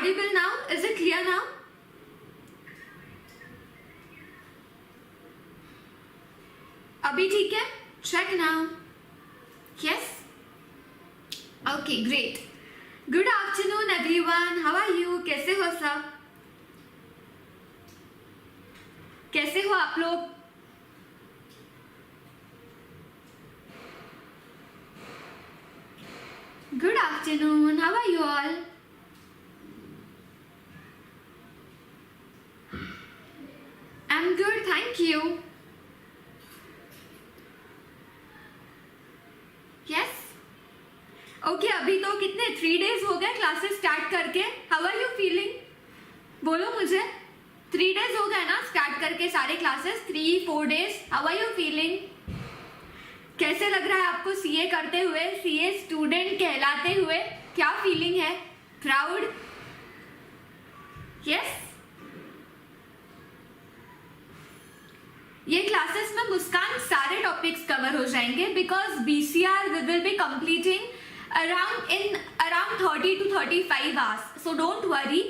audible now? Is it clear now? अभी ठीक है? Check now. Yes? Okay, great. Good afternoon everyone. How are you? कैसे हो सब? कैसे हो आप लोग? Good afternoon. How are you all? I'm good, thank you. Yes? Okay, अभी तो कितने 3 days हो गए क्लासेस स्टार्ट करके. How are you feeling? बोलो मुझे. 3 days हो गए ना स्टार्ट करके सारे classes. 3-4 days. How are you feeling? कैसे लग रहा है आपको सीए करते हुए, सीए स्टूडेंट कहलाते हुए? क्या फीलिंग है? प्राउड? यस? ये क्लासेस में मुस्कान सारे टॉपिक्स कवर हो जाएंगे because BCR we will be completing around 30 to 35 hours. So don't worry.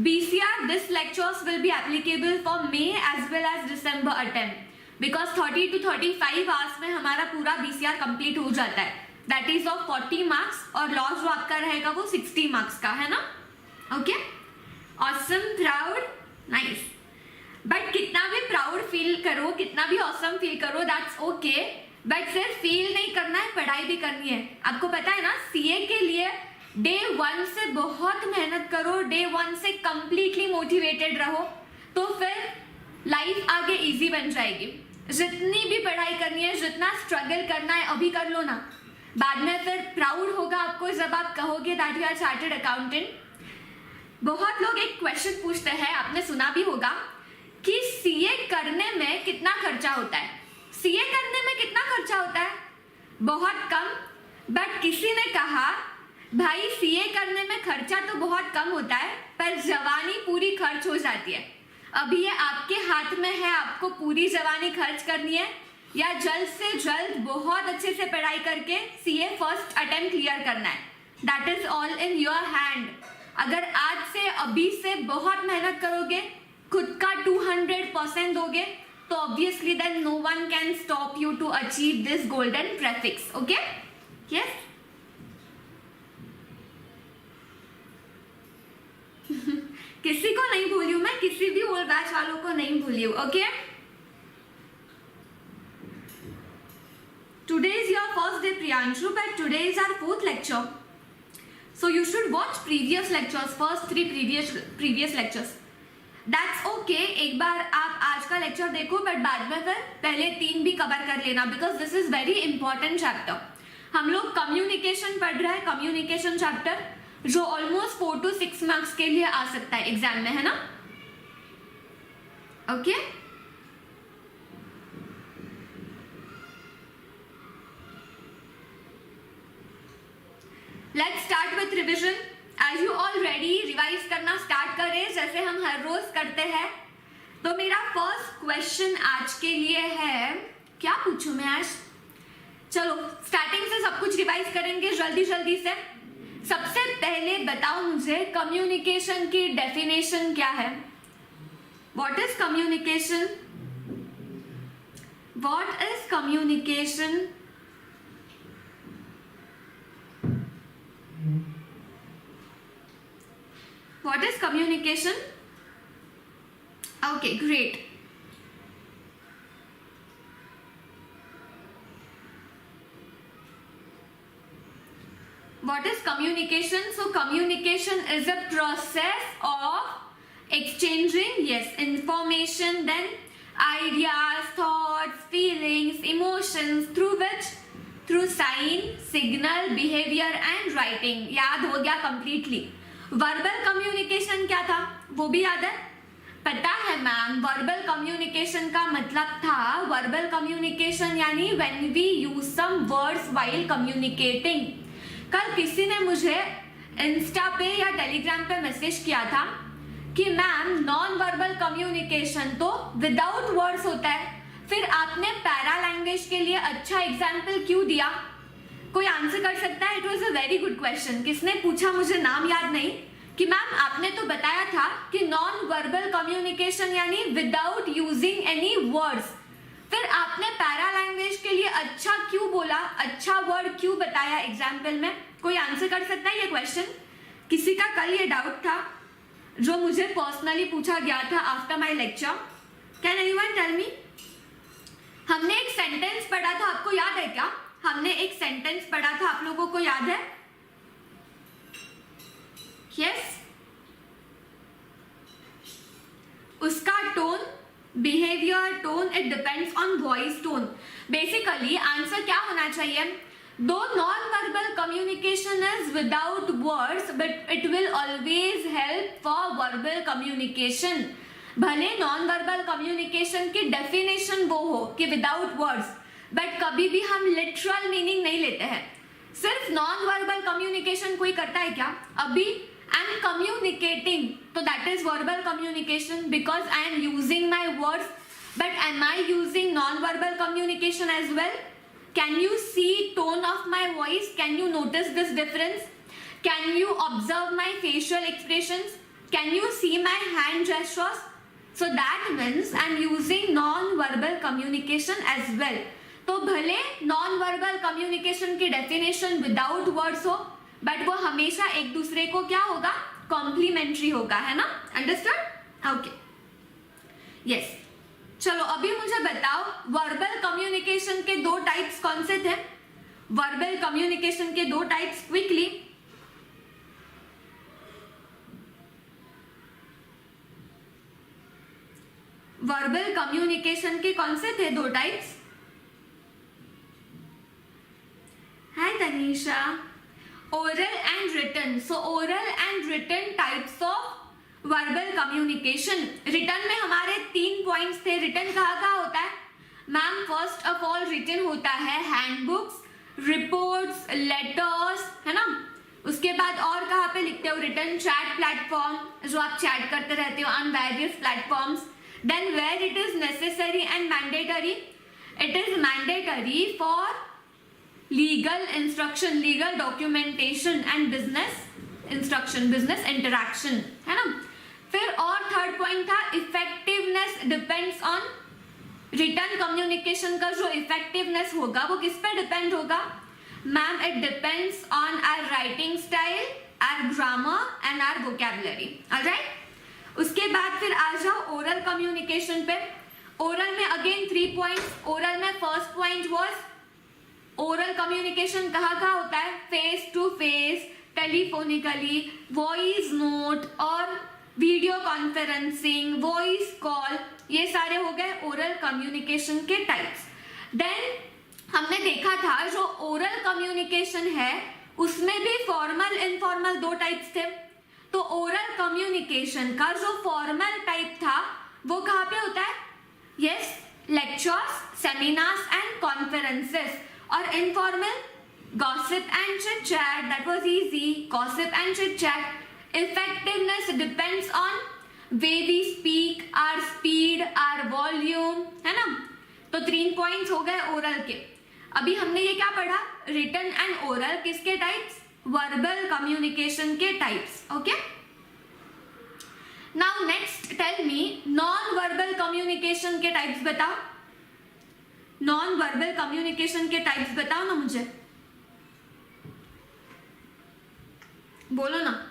BCR this lectures will be applicable for May as well as December attempt. Because 30 to 35 hours में हमारा पूरा BCR complete हो जाता है. That is of 40 marks और loss जो आपका रहेगा वो 60 मार्क्स का है ना. Okay, awesome, proud, nice. But कितना भी प्राउड फील करो, कितना भी ऑसम फील करो, दैट्स ओके. बट सिर्फ फील नहीं करना है, पढ़ाई भी करनी है. आपको पता है ना सीए के लिए डे 1 से बहुत मेहनत करो, डे 1 से कंप्लीटली मोटिवेटेड रहो, तो फिर लाइफ आगे इजी बन जाएगी. जितनी भी पढ़ाई करनी है, जितना स्ट्रगल करना है अभी कर लो ना. बाद में फिर प्राउड होगा आपको जब आप कहोगे that you are chartered accountant. बहुत लोग एक क्वेश्चन पूछते हैं, आपने सुना भी होगा कि सीए करने में कितना खर्चा होता है. सीए करने में कितना खर्चा होता है? बहुत कम. बट किसी ने कहा भाई सीए करने में खर्चा तो बहुत कम होता है पर जवानी पूरी खर्च हो जाती है. अभी ये आपके हाथ में है, आपको पूरी जवानी खर्च करनी है या जल्द से जल्द बहुत अच्छे से पढ़ाई करके सीए फर्स्ट अटेम्प्ट क्लियर करना है. That is all in your hand. अगर आज से अभी से बहुत मेहनत करोगे, खुद का 200% दोगे, तो obviously then no one can stop you to achieve this golden prefix. Okay, yes. किसी को नहीं भूली हूं मैं, किसी भी ओल्ड बैच वालों को नहीं भूली हूं. Okay, today is your first day Priyanshu, but today is our 4th lecture, so you should watch previous lectures, first 3 previous lectures. That's okay. एक बार आप आज का लेक्चर देखो, बट बाद में फिर पहले 3 भी कवर कर लेना because this is very important chapter. हम लोग कम्युनिकेशन पढ़ रहे हैं, कम्युनिकेशन चैप्टर जो ऑलमोस्ट 4 to 6 मार्क्स के लिए आ सकता है एग्जाम में, है ना. Okay, let's start with revision. As you already revise करना स्टार्ट करें जैसे हम हर रोज करते हैं. तो मेरा फर्स्ट क्वेश्चन आज के लिए है, क्या पूछूं मैं आज? चलो स्टार्टिंग से सब कुछ रिवाइज करेंगे जल्दी जल्दी से. सबसे पहले बताओ मुझे कम्युनिकेशन की डेफिनेशन क्या है. What is communication? What is communication? What is communication? Okay, great. What is communication? So communication is a process of exchanging, yes, information, then ideas, thoughts, feelings, emotions through which, through sign, signal, behavior and writing. याद हो गया completely. Verbal communication क्या था? वो भी याद है? पता है मैम, वर्बल कम्युनिकेशन का मतलब था, वर्बल कम्युनिकेशन यानी when we use some words while communicating. कल किसी ने मुझे इंस्टा पे या टेलीग्राम पे मैसेज किया था कि मैम नॉन वर्बल कम्युनिकेशन तो विदाउट वर्ड्स होता है, फिर आपने पैरा लैंग्वेज के लिए अच्छा एग्जाम्पल क्यों दिया? कोई आंसर कर सकता है? It was a very good question. किसने पूछा मुझे नाम याद नहीं. कि मैम आपने तो बताया था कि नॉन वर्बल कम्युनिकेशन यानी विदाउट यूजिंग एनी वर्ड्स, फिर आपने पैरा लैंग्वेज के लिए अच्छा क्यों बोला, अच्छा वर्ड क्यों बताया एग्जाम्पल में? कोई आंसर कर सकता है ये क्वेश्चन? किसी का कल ये डाउट था जो मुझे पर्सनली पूछा गया था after my lecture? Can anyone tell me? हमने एक सेंटेंस पढ़ा था, आपको याद है क्या? हमने एक सेंटेंस पढ़ा था, आप लोगों को याद है? यस। उसका tone, behaviour, tone, it depends on voice tone. Basically answer क्या होना चाहिए? दो non verbal communication is without words but it will always help for verbal communication. भले नॉन वर्बल कम्युनिकेशन की डेफिनेशन वो हो कि विदाउट वर्ड्स, बट कभी भी हम लिटरल मीनिंग नहीं लेते हैं। सिर्फ नॉन वर्बल कम्युनिकेशन कोई करता है क्या? अभी आई एम कम्युनिकेटिंग, तो that is verbal communication because I am using my words, but am I using non verbal communication as well? Can you see tone of my voice? Can you notice this difference? Can you observe my facial expressions? Can you see my hand gestures? So that means I'm using non-verbal communication as well. तो भले non-verbal communication की definition without words हो, but वो हमेशा एक दूसरे को क्या होगा? Complementary होगा, है ना? Understood? Okay. Yes. चलो अभी मुझे बताओ वर्बल कम्युनिकेशन के दो टाइप्स कौन से थे? वर्बल कम्युनिकेशन के दो टाइप्स क्विकली। वर्बल कम्युनिकेशन के कौन से थे दो types? Hi Tanisha. Oral and written. So oral and written types of verbal communication. Written में हमारे 3 पॉइंट्स थे। रिटर्न कहाँ होता है ma'am? First of all written होता है हैंडबुक्स, रिपोर्ट्स, लेटर्स, है ना? उसके बाद और कहाँ पे लिखते हो रिटर्न? चैट प्लेटफॉर्म, जो आप चैट करते रहते हो on various platforms. Then where it is necessary and mandatory, it is mandatory for legal instruction, legal documentation and business instruction, business interaction, है ना? फिर और थर्ड पॉइंट था effectiveness depends on. Written communication का जो इफेक्टिवनेस होगा वो किस पे डिपेंड होगा ma'am? It depends on our writing style, our grammar and our vocabulary. Alright. उसके बाद फिर आ जाओ ओरल कम्युनिकेशन पे। ओरल में अगेन 3 पॉइंट्स। ओरल में first point was oral communication कहाँ होता है? Face to face, telephonically, voice note और वीडियो कॉन्फ्रेंसिंग, वॉइस कॉल, ये सारे हो गए ओरल कम्युनिकेशन के टाइप्स। देन हमने देखा था जो ओरल कम्युनिकेशन है उसमें भी फॉर्मल इनफॉर्मल दो टाइप्स थे। तो ओरल कम्युनिकेशन का जो फॉर्मल टाइप था वो कहाँ पे होता है? Yes, lectures, seminars and conferences. और informal gossip and chit chat, that was easy, gossip and chit chat. Effectiveness depends on way we speak, our speed, our volume, है ना? तो 3 पॉइंट्स हो गए ओरल के। अभी हमने ये क्या पढ़ा? रिटन एंड ओरल किसके टाइप्स? वर्बल कम्युनिकेशन के types. Okay, now next tell me non verbal communication के टाइप्स बताओ। नॉन वर्बल कम्युनिकेशन के टाइप्स बताओ ना मुझे, बोलो ना।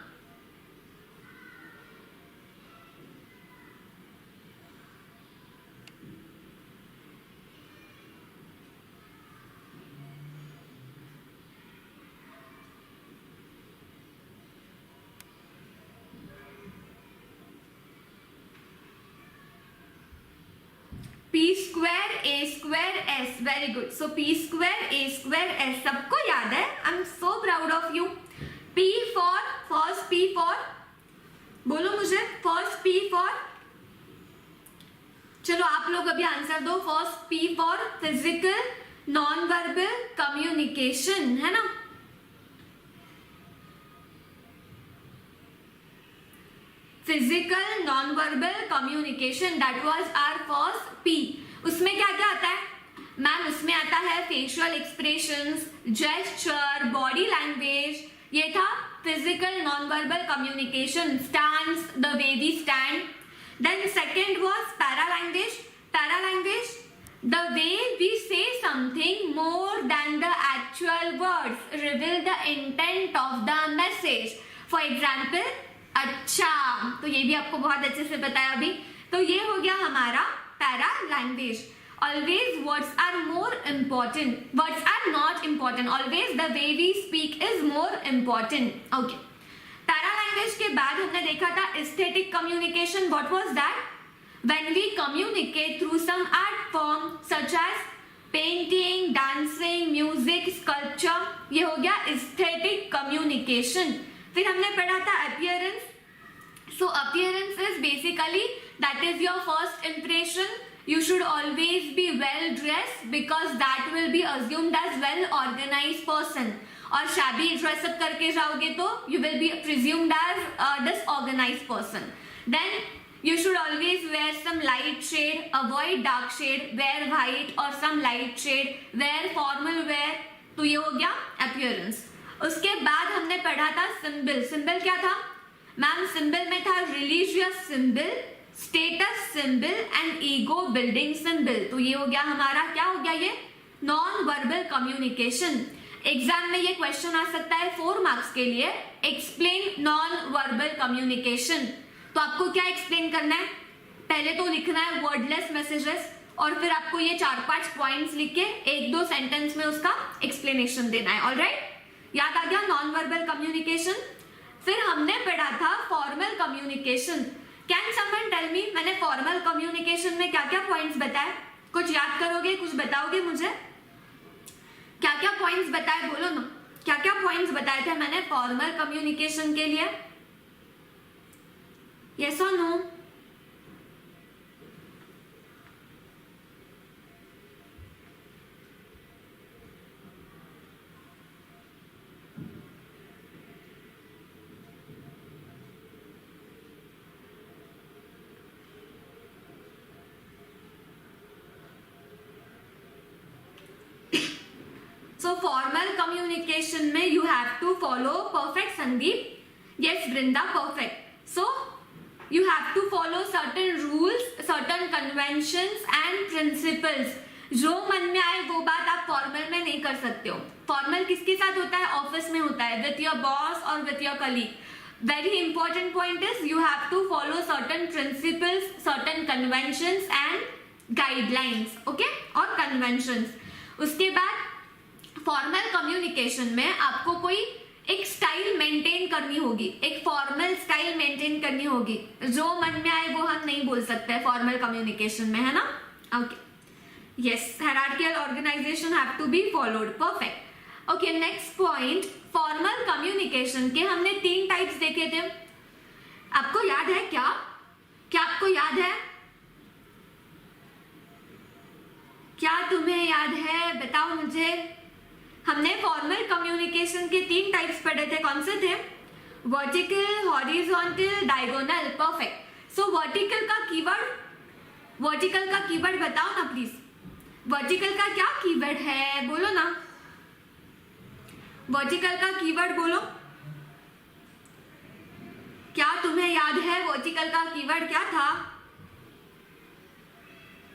P square A square S, very good. So P square A square S सबको याद है। I am so proud of you. P for first P for, बोलो मुझे फर्स्ट P for, चलो आप लोग अभी आंसर दो। First P for physical non verbal communication, है ना? Physical non verbal communication, that was our first P। उसमें क्या क्या आता है मैम? उसमें आता है facial expressions, gesture, body language, ये था physical non-verbal communication, stance, the way we stand. Then second was paralanguage. Paralanguage, the way we say something more than the actual words, reveal the intent of the message. For example, अच्छा, तो ये भी आपको बहुत अच्छे से पता है अभी. तो ये हो गया हमारा paralanguage. Always words are more important. Words are not important. Always the way we speak is more important. Okay. Paralanguage के बाद हमने देखा था aesthetic communication. What was that? When we communicate through some art form such as painting, dancing, music, sculpture, ये हो गया aesthetic communication. फिर हमने पढ़ा था appearance. So appearance is basically that is your first impression. You should always be well dressed because that will be assumed as well organized person. और shabby dress up करके जाओगे तो you will be presumed as a disorganized person. Then you should always wear some light shade, avoid dark shade, wear white or some light shade, wear formal wear. तो ये हो गया appearance. उसके बाद हमने पढ़ा था symbol. Symbol क्या था मैम? symbol में था religious symbol, status symbol and ego building symbol. तो ये हो गया हमारा, क्या हो गया ये, नॉन वर्बल कम्युनिकेशन. एग्जाम में ये क्वेश्चन आ सकता है 4 मार्क्स के लिए, एक्सप्लेन नॉन वर्बल कम्युनिकेशन. तो आपको क्या एक्सप्लेन करना है? पहले तो लिखना है वर्डलेस मैसेजेस और फिर आपको ये 4-5 पॉइंट्स लिख के 1-2 सेंटेंस में उसका एक्सप्लेनेशन देना है. ऑलराइट, याद आ गया नॉन वर्बल कम्युनिकेशन. फिर हमने पढ़ा था formal communication. Can someone tell me, मैंने फॉर्मल कम्युनिकेशन में क्या क्या पॉइंट्स बताए? कुछ याद करोगे, कुछ बताओगे मुझे? क्या क्या पॉइंट्स बताए, बोलो ना. क्या क्या पॉइंट्स बताए थे मैंने फॉर्मल कम्युनिकेशन के लिए? यस और नो? So formal communication में you have to follow perfect. Sandeep, yes. Brinda, perfect. So you have to follow certain rules, certain conventions and principles. जो मन में आए वो बात आप फॉर्मल में नहीं कर सकते हो. फॉर्मल किसके साथ होता है? ऑफिस में होता है, with your boss और with your colleague. Very important point is you have to follow certain principles, certain conventions and guidelines. Okay? और conventions. उसके बाद फॉर्मल कम्युनिकेशन में आपको कोई एक स्टाइल मेंटेन करनी होगी, एक फॉर्मल स्टाइल मेंटेन करनी होगी. जो मन में आए वो हम नहीं बोल सकते फॉर्मल कम्युनिकेशन में, है ना? Okay, yes. Hierarchical organization have to be followed. Perfect. Okay, next point, formal communication के हमने 3 टाइप्स देखे थे. आपको याद है क्या? क्या आपको याद है? क्या तुम्हें याद है? बताओ मुझे. हमने फॉर्मल कम्युनिकेशन के 3 टाइप्स पढ़े थे. कौन से थे? Vertical, horizontal, diagonal. परफेक्ट. सो वर्टिकल का कीवर्ड बताओ ना प्लीज. वर्टिकल का क्या कीवर्ड है, बोलो ना. वर्टिकल का कीवर्ड बोलो. क्या तुम्हें याद है वर्टिकल का कीवर्ड क्या था?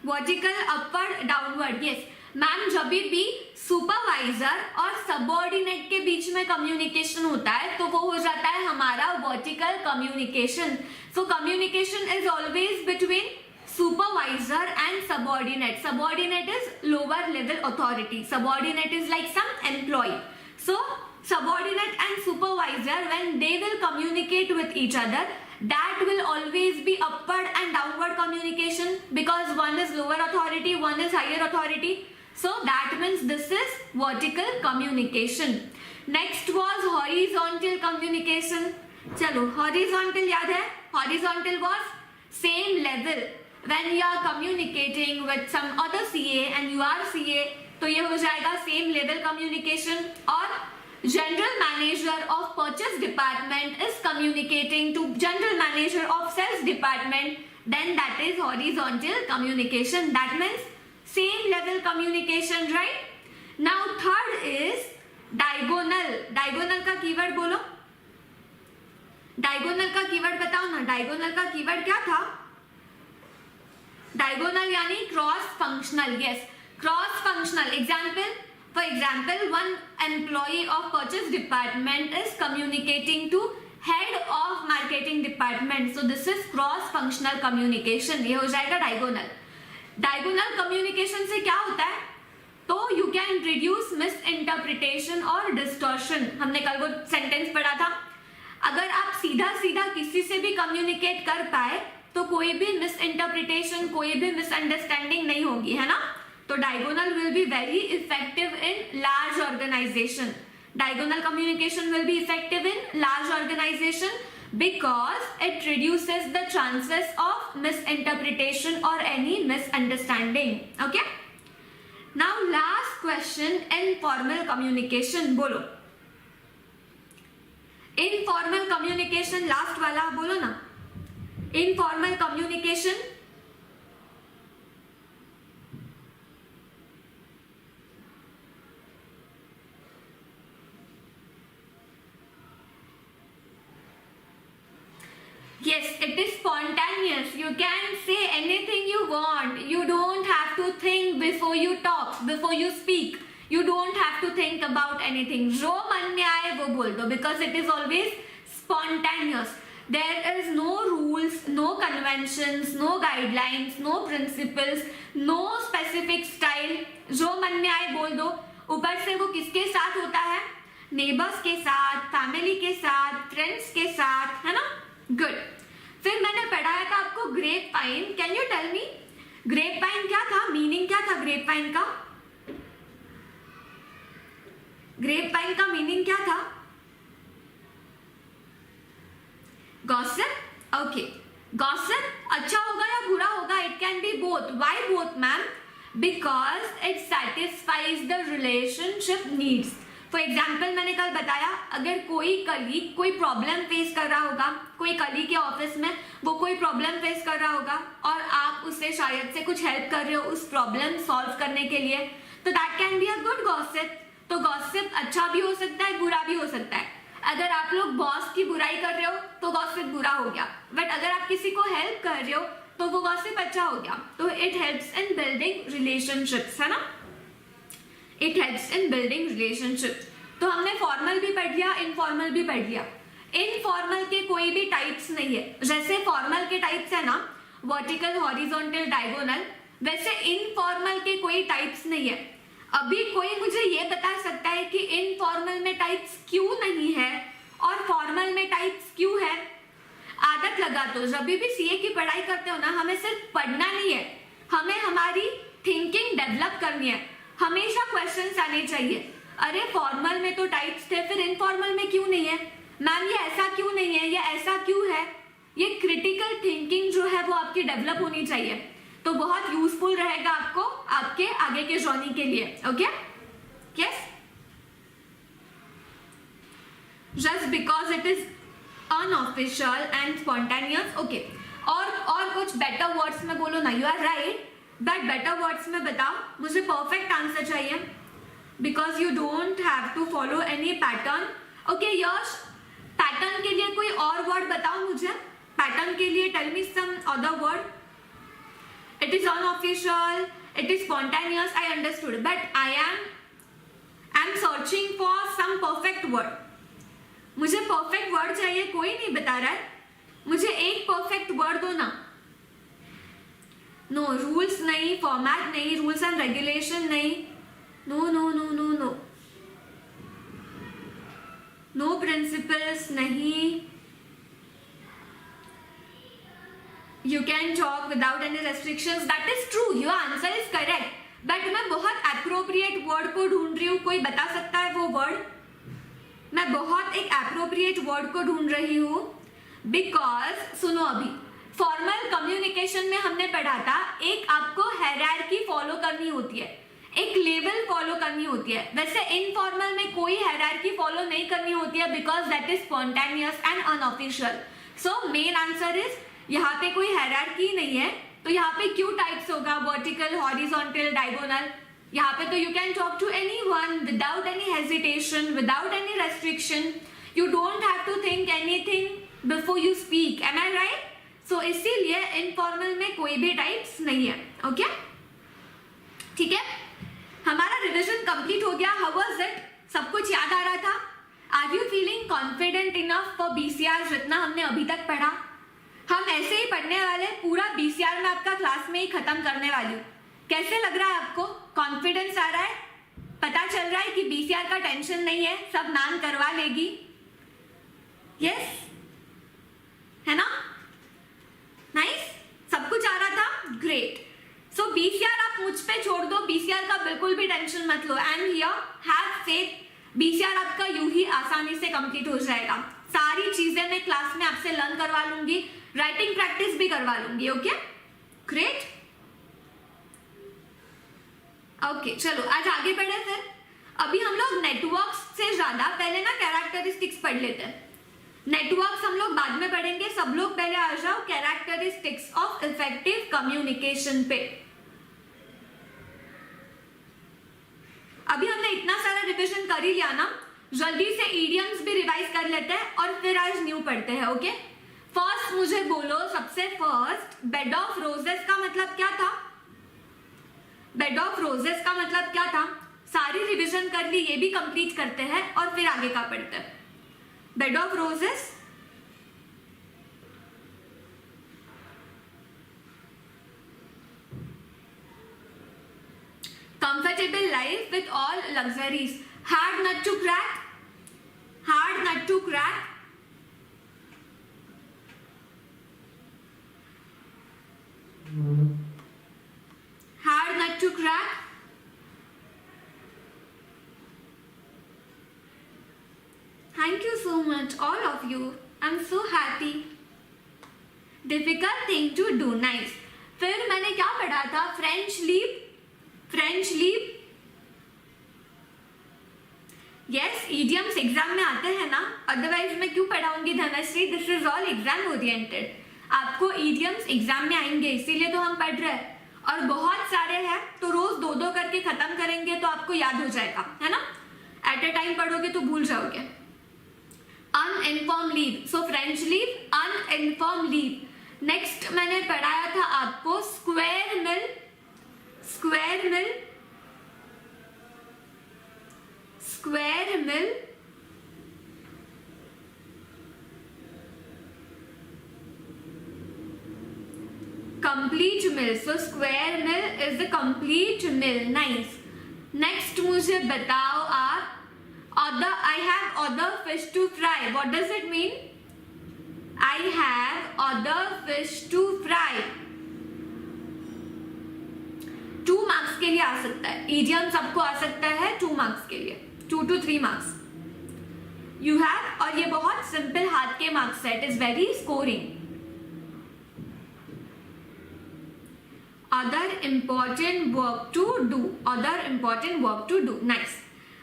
Vertical, upward, downward. Yes ma'am, जब भी सुपरवाइजर और सबऑर्डिनेट के बीच में कम्युनिकेशन होता है तो वो हो जाता है हमारा vertical communication. So communication is always between supervisor and subordinate. Subordinate is lower level authority. Subordinate is like some employee. So subordinate and supervisor, when they will communicate with each other, that will always be upward and downward communication because one is lower authority, one is higher authority. So that means this is vertical communication. Next was horizontal communication. चलो horizontal याद है? Horizontal was same level. When you are communicating with some other CA and you are CA, तो ये हो जाएगा same level communication. और general manager of purchase department is communicating to general manager of sales department, then that is horizontal communication. That means same level communication, right? Now third is diagonal. Diagonal का keyword बोलो. Diagonal का keyword बताओ ना, diagonal का keyword क्या था? Diagonal यानी cross functional. Yes, cross functional. Example, for example, one employee of purchase department is communicating to head of marketing department, so this is cross functional communication. ये हो जाएगा डायगोनल. डायगोनल कम्युनिकेशन से क्या होता है? तो you can reduce miss interpretation और distortion. हमने कल वो सेंटेंस पढ़ा था. अगर आप सीधा सीधा किसी से भी कम्युनिकेट कर पाए तो कोई भी मिस इंटरप्रिटेशन, कोई भी मिसअंडरस्टैंडिंग नहीं होगी, है ना. तो diagonal will be very effective in large organization. Diagonal communication will be effective in large organization because it reduces the chances of misinterpretation or any misunderstanding. Okay, now last question, informal communication. बोलो informal communication, last वाला बोलो ना. informal communication, yes, it is spontaneous. You can say anything you want. You don't have to think before you talk, before you speak. You don't have to think about anything. जो मन में आए वो बोल दो, because it is always spontaneous. There is no rules, no conventions, no guidelines, no principles, no specific style. जो मन में आए बोल दो. ऊपर से वो किसके साथ होता है? नेबर्स के साथ, फैमिली के साथ, फ्रेंड्स के साथ, है ना. गुड. फिर मैंने पढ़ाया था आपको grapevine. Can you tell me grapevine क्या था? मीनिंग क्या था ग्रेप पाइन का? ग्रेप पाइन का मीनिंग क्या था? गॉसिप. ओके, गॉसिप अच्छा होगा या बुरा होगा? It can be both. Why both ma'am? Because it satisfies the relationship needs. For example मैंने कल बताया, अगर कोई कलीग कोई प्रॉब्लम फेस कर रहा होगा, कोई कलीग के ऑफिस में वो कोई प्रॉब्लम फेस कर रहा होगा और आप उससे शायद से कुछ हेल्प कर रहे हो उस प्रॉब्लम सॉल्व करने के लिए, तो that can be a good gossip. तो गॉसिप अच्छा भी हो सकता है, बुरा भी हो सकता है. अगर आप लोग बॉस की बुराई कर रहे हो तो गॉसिप बुरा हो गया, बट अगर आप किसी को हेल्प कर रहे हो तो वो गॉसिप अच्छा हो गया. तो it helps in building relationships, है ना. It helps in building relationship. तो हमने फॉर्मल भी पढ़ लिया, इनफॉर्मल भी पढ़ लिया. इनफॉर्मल के कोई भी टाइप्स नहीं है. जैसे फॉर्मल के टाइप्स है ना, वर्टिकल, हॉरिजॉन्टल, डायगोनल, वैसे इनफॉर्मल के कोई टाइप्स नहीं है. अभी कोई मुझे ये बता सकता है कि इनफॉर्मल में टाइप्स क्यों नहीं है और फॉर्मल में टाइप्स क्यों है? आदत लगा दो. जब भी सीए की पढ़ाई करते हो ना, हमें सिर्फ पढ़ना नहीं है, हमें हमारी थिंकिंग डेवलप करनी है. हमेशा क्वेश्चंस आने चाहिए. अरे फॉर्मल में तो टाइप्स थे, फिर इनफॉर्मल में क्यों नहीं है? मैम ये ऐसा क्यों नहीं है, ये ऐसा क्यों है? ये क्रिटिकल थिंकिंग जो है वो आपकी डेवलप होनी चाहिए. तो बहुत यूजफुल रहेगा आपको आपके आगे के जर्नी के लिए. Okay, yes, just because it is unofficial and spontaneous. Okay, और कुछ बेटर वर्ड्स में बोलो ना. You are right, but better words में बताओ. मुझे परफेक्ट आंसर चाहिए, because you don't have to follow any pattern. Okay, Yash, pattern के लिए कोई और वर्ड बताओ मुझे. पैटर्न के लिए tell me some other word. It is unofficial, it is spontaneous, I understood, but I am searching for some perfect word. मुझे perfect word चाहिए. कोई नहीं बता रहा है. मुझे एक perfect word दो ना. No rules नहीं, format नहीं, rules and regulation नहीं. No, no, no, no, no. No principles नहीं. You can talk without any restrictions. That is true. Your answer is correct. But मैं बहुत appropriate word को ढूंढ रही हूँ. कोई बता सकता है वो word? मैं बहुत एक appropriate word को ढूंढ रही हूँ. Because सुनो, अभी फॉर्मल कम्युनिकेशन में हमने पढ़ा था एक आपको हायरार्की फॉलो करनी होती है, एक लेवल फॉलो करनी होती है. वैसे इनफॉर्मल में कोई हायरार्की फॉलो नहीं करनी होती है, because that is spontaneous and unofficial. So main answer is यहाँ पे कोई हायरार्की नहीं है. तो यहाँ पे क्यों टाइप्स होगा? Vertical, horizontal, diagonal. यहाँ पे तो you can talk to anyone without any hesitation, without any restriction. You don't have to think anything before you speak, am I right? So इसीलिए इनफॉर्मल में कोई भी टाइप्स नहीं है, ओके? ठीक है, हमारा रिविजन कंप्लीट हो गया। How was it? सब कुछ याद आ रहा था? Are you feeling confident enough for BCR जितना हमने अभी तक पढ़ा? हम ऐसे ही पढ़ने वाले, पूरा बीसीआर में आपका क्लास में ही खत्म करने वाली हूँ। कैसे लग रहा है आपको? कॉन्फिडेंस आ रहा है? पता चल रहा है कि बीसीआर का टेंशन नहीं है, सब मैम करवा लेगी? यस, है ना? नाइस, सब कुछ आ रहा था? ग्रेट। सो बीसीआर आप मुझ पे छोड़ दो, बीसीआर का बिल्कुल भी टेंशन मत लो। I am here, have faith, BCR आपका यूं ही आसानी से कंप्लीट हो जाएगा। सारी चीजें मैं क्लास में आपसे लर्न करवा लूंगी, राइटिंग प्रैक्टिस भी करवा लूंगी, ओके? ग्रेट, ओके, चलो आज आगे बढ़े फिर। अभी हम लोग नेटवर्क्स से ज्यादा पहले ना कैरेक्टरिस्टिक्स पढ़ लेते हैं। नेटवर्क्स हम लोग बाद में पढ़ेंगे, सब लोग पहले आ जाओ कैरेक्टरिस्टिक्स ऑफ इफेक्टिव कम्युनिकेशन पे। अभी हमने इतना सारा रिविजन कर ही लिया ना, जल्दी से इडियम्स भी रिवाइज कर लेते हैं और फिर आज न्यू पढ़ते हैं, ओके? फर्स्ट मुझे बोलो, सबसे फर्स्ट बेड ऑफ रोजेस का मतलब क्या था? बेड ऑफ रोजेस का मतलब क्या था? सारी रिवीजन कर ली, ये भी कंप्लीट करते हैं और फिर आगे का पढ़ते हैं। Bed of roses comfortable life with all luxuries, hard nut to crack, hard nut to crack, hard nut to crack, thank you so much all of you, I'm so happy, difficult thing to do, nice। फिर मैंने क्या पढ़ा था? French leap, French leap, yes, idioms exam में आते हैं ना, otherwise मैं क्यों पढ़ाऊंगी Dhanashree? This is all exam oriented. आपको इडियम्स एग्जाम में आएंगे, इसीलिए तो हम पढ़ रहे हैं, और बहुत सारे हैं तो रोज दो दो करके खत्म करेंगे तो आपको याद हो जाएगा, है ना? एट अ टाइम पढ़ोगे तो भूल जाओगे। Uninformed leave, so French leave, uninformed leave. Next मैंने पढ़ाया था आपको square meal, square meal, square meal, complete meal, so square meal is the complete meal, nice. Next मुझे बताओ आप, other, I have other fish to fry, what does it mean? I have other fish to fry, 2 marks के लिए आ सकता है, idiom सबको आ सकता है 2 मार्क्स के लिए, 2 to 3 मार्क्स यू हैव, और ये बहुत सिंपल हाथ के मार्क्स है, it is very scoring. Other important work to do, other important work to do, nice.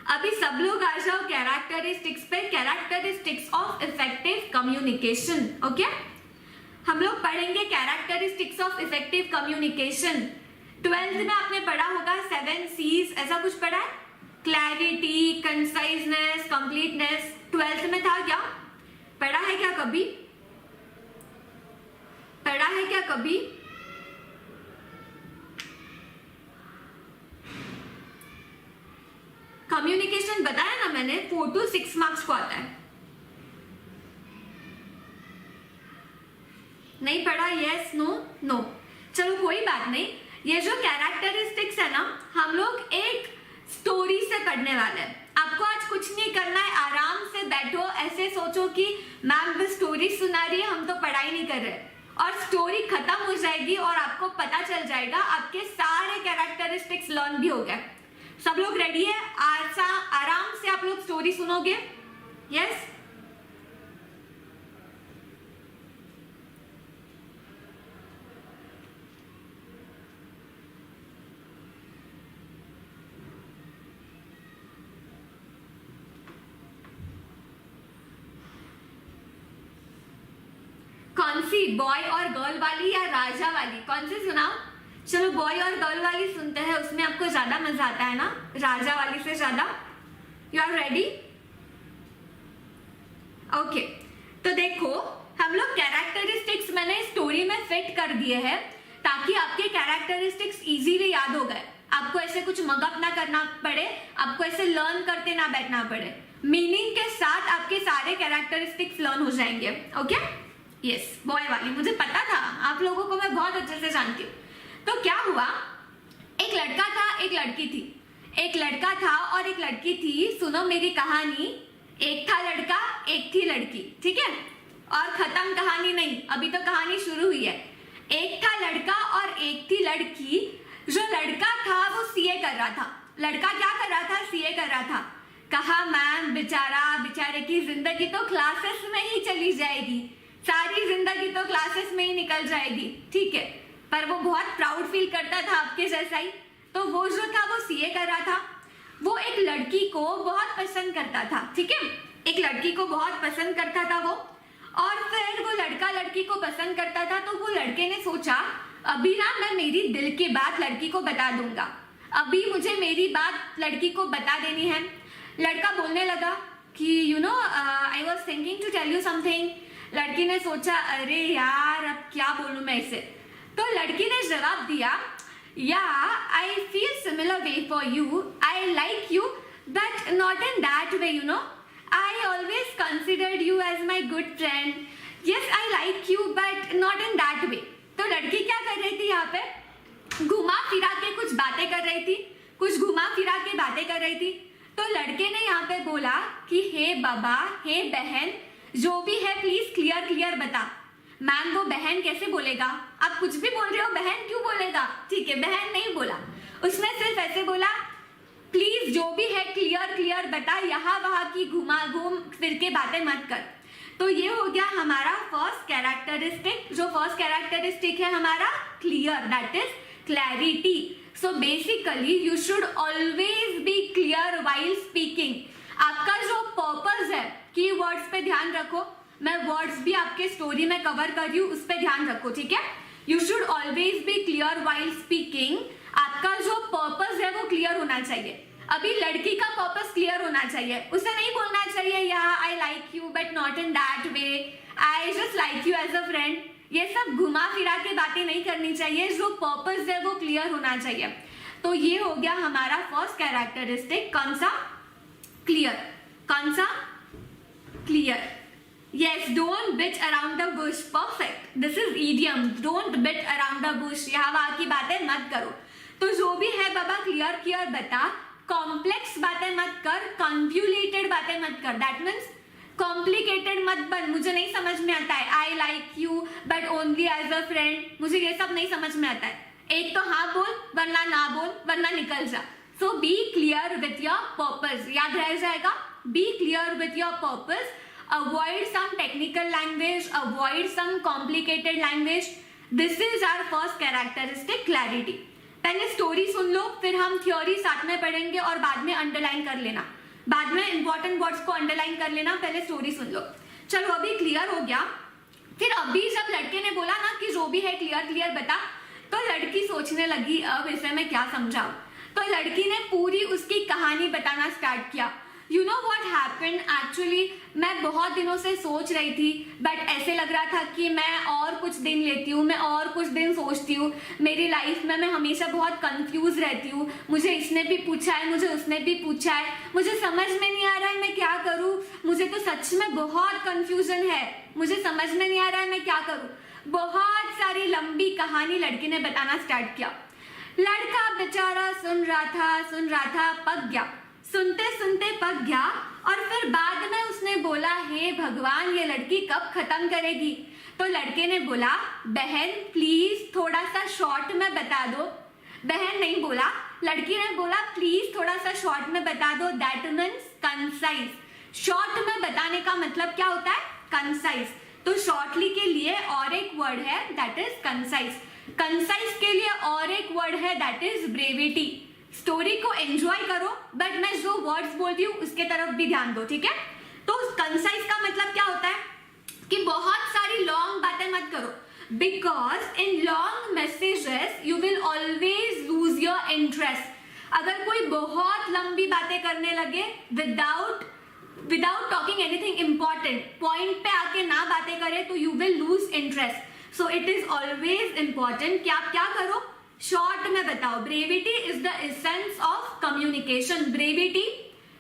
अभी सब लोग आ जाओ कैरेक्टरिस्टिक्स पे, characteristics of effective communication, okay? हम लोग पढ़ेंगे characteristics of effective communication. 12th में आपने पढ़ा होगा 7 C's, ऐसा कुछ पढ़ा है? क्लैरिटी, कंसाइजनेस, कंप्लीटनेस, 12th में था क्या? पढ़ा है क्या कभी? पढ़ा है क्या कभी? कम्युनिकेशन बताया ना मैंने, 4 to 6 मार्क्स को आता है। नहीं पढ़ा? यस, नो, नो, चलो कोई बात नहीं। ये जो कैरेक्टरिस्टिक्स है ना, हम लोग एक स्टोरी से पढ़ने वाले हैं। आपको आज कुछ नहीं करना है, आराम से बैठो, ऐसे सोचो कि मैम बस स्टोरी सुना रही है, हम तो पढ़ाई नहीं कर रहे, और स्टोरी खत्म हो जाएगी और आपको पता चल जाएगा, आपके सारे कैरेक्टरिस्टिक्स लर्न भी हो गए। सब लोग रेडी है? आराम से आप लोग स्टोरी सुनोगे? यस? कौन सी, बॉय और गर्ल वाली या राजा वाली, कौन सी सुनाओ? चलो बॉय और गर्ल वाली सुनते हैं, उसमें आपको ज्यादा मजा आता है ना, राजा वाली से ज्यादा। You are ready? ओके, तो देखो हम लोग कैरेक्टरिस्टिक्स मैंने स्टोरी में फिट कर दिए हैं ताकि आपके कैरेक्टरिस्टिक्स इजीली याद हो गए, आपको ऐसे कुछ मगअप ना करना पड़े, आपको ऐसे लर्न करते ना बैठना पड़े, मीनिंग के साथ आपके सारे कैरेक्टरिस्टिक्स लर्न हो जाएंगे। ओके यस, बॉय वाली मुझे पता था, आप लोगों को मैं बहुत अच्छे से जानती हूँ। तो क्या हुआ, एक लड़का था एक लड़की थी, एक लड़का था और एक लड़की थी। सुनो मेरी कहानी, एक था लड़का एक थी लड़की, ठीक है, और खत्म कहानी नहीं, अभी तो कहानी शुरू हुई है। एक था लड़का और एक थी लड़की। जो लड़का था वो सीए कर रहा था। लड़का क्या कर रहा था, सीए कर रहा था। कहा मैम बेचारे की जिंदगी तो क्लासेस में ही चली जाएगी, सारी जिंदगी तो क्लासेस में ही निकल जाएगी, ठीक है, पर वो बहुत प्राउड फील करता था आपके जैसा ही। तो वो जो था वो सीए कर रहा था, वो एक लड़की को बहुत पसंद करता था, ठीक है, एक लड़की को बहुत पसंद करता था वो। और फिर वो लड़का लड़की को पसंद करता था, तो वो लड़के ने सोचा अभी ना मैं मेरी दिल की बात लड़की को बता दूंगा, अभी मुझे मेरी बात लड़की को बता देनी है। लड़का बोलने लगा कि you know I was thinking to tell you something. लड़की ने सोचा अरे यार अब क्या बोलूं मैं इसे। तो लड़की ने जवाब दिया या I feel similar way for you, I like you but not in that way, you know I always considered you as my good friend. Yes, I like you, but not in that way. तो लड़की क्या कर रही थी यहाँ पे, घुमा फिरा के कुछ बातें कर रही थी, कुछ घुमा फिरा के बातें कर रही थी। तो लड़के ने यहाँ पे बोला कि हे बाबा, हे बहन, जो भी है प्लीज क्लियर बता। मैम वो बहन कैसे बोलेगा, आप कुछ भी बोल रहे हो, बहन क्यों बोलेगा, ठीक है बहन नहीं बोला, उसने सिर्फ ऐसे बोला प्लीज जो भी है क्लियर बता, यहाँ वहां की घूम फिर के बातें मत कर। तो ये हो गया हमारा फर्स्ट कैरेक्टरिस्टिक। जो फर्स्ट कैरेक्टरिस्टिक है हमारा clear, that is clarity. So basically you should always be clear while speaking. आपका जो पर्पस है, की वर्ड्स पे ध्यान रखो, मैं वर्ड्स भी आपके स्टोरी में कवर कर रही हूँ, उस पर ध्यान रखो, ठीक है। You should always be clear while speaking. आपका जो पर्पस है वो क्लियर होना चाहिए। अभी लड़की का पर्पस क्लियर होना चाहिए, उसे नहीं बोलना चाहिए यहाँ I like you but not in that way, I just like you as a friend, ये सब घुमा फिरा के बातें नहीं करनी चाहिए। जो पर्पस है वो क्लियर होना चाहिए। तो ये हो गया हमारा फर्स्ट कैरेक्टरिस्टिक, कौन सा, क्लियर, कौन सा, clear. Yes, don't beat around the bush. Perfect. This is idiom. Don't beat around the bush. यहाँ वहाँ की बातें मत करो। तो जो भी है बाबा क्लियर बता, कॉम्प्लेक्स बातें मत कर, कॉन्फ्यूलेटेड बातें मत कर, दैट मीन्स कॉम्प्लिकेटेड मत बन। मुझे नहीं समझ में आता है I like you but only as a friend, मुझे ये सब नहीं समझ में आता है। एक तो हाँ बोल वरना ना बोल वरना निकल जा। So be clear with your purpose, याद रह जाएगा, be clear with your purpose. Avoid some technical language, avoid some complicated language. This is our first characteristic, clarity. पहले स्टोरी सुन लो, फिर हम थ्योरी साथ में पढ़ेंगे और बाद में अंडरलाइन कर लेना, बाद में इंपॉर्टेंट वर्ड्स को अंडरलाइन कर लेना, पहले स्टोरी सुन लो। चलो अभी क्लियर हो गया। फिर अभी जब लड़के ने बोला ना कि जो भी है क्लियर बता, तो लड़की सोचने लगी अब इसे मैं क्या समझाऊं। तो लड़की ने पूरी उसकी कहानी बताना स्टार्ट किया। You know what happened, actually मैं बहुत दिनों से सोच रही थी बट ऐसे लग रहा था कि मैं और कुछ दिन लेती हूँ, मैं और कुछ दिन सोचती हूँ। मेरी लाइफ में मैं हमेशा बहुत कंफ्यूज रहती हूँ, मुझे इसने भी पूछा है, मुझे उसने भी पूछा है, मुझे समझ में नहीं आ रहा है मैं क्या करूँ, मुझे तो सच में बहुत कंफ्यूजन है, मुझे समझ में नहीं आ रहा है मैं क्या करूँ। बहुत सारी लंबी कहानी लड़की ने बताना स्टार्ट किया। लड़का बेचारा सुन रहा था, पक गया, सुनते सुनते पक गया। और फिर बाद में उसने बोला हे भगवान ये लड़की कब खत्म करेगी। तो लड़के ने बोला बहन प्लीज थोड़ा सा शॉर्ट में बता दो। बहन नहीं बोला, लड़की ने बोला प्लीज थोड़ा सा शॉर्ट में बता दो, दैट मीन्स कंसाइज। शॉर्ट में बताने का मतलब क्या होता है, कंसाइज। तो शॉर्टली के लिए और एक वर्ड है दैट इज कंसाइज, कंसाइज के लिए और एक वर्ड है दैट इज ब्रेविटी। स्टोरी को एंजॉय करो बट मैं जो वर्ड्स बोलती हूँ उसके तरफ भी ध्यान दो, ठीक है। तो कंसाइज का मतलब क्या होता है कि बहुत सारी लॉन्ग बातें मत करो, because in long messages you will always lose your interest. अगर कोई बहुत लंबी बातें करने लगे without without talking anything important, point पे आके ना बातें करें तो you will lose interest. So it is always important कि आप क्या करो, शॉर्ट में बताओ। Brevity is the essence of communication. Brevity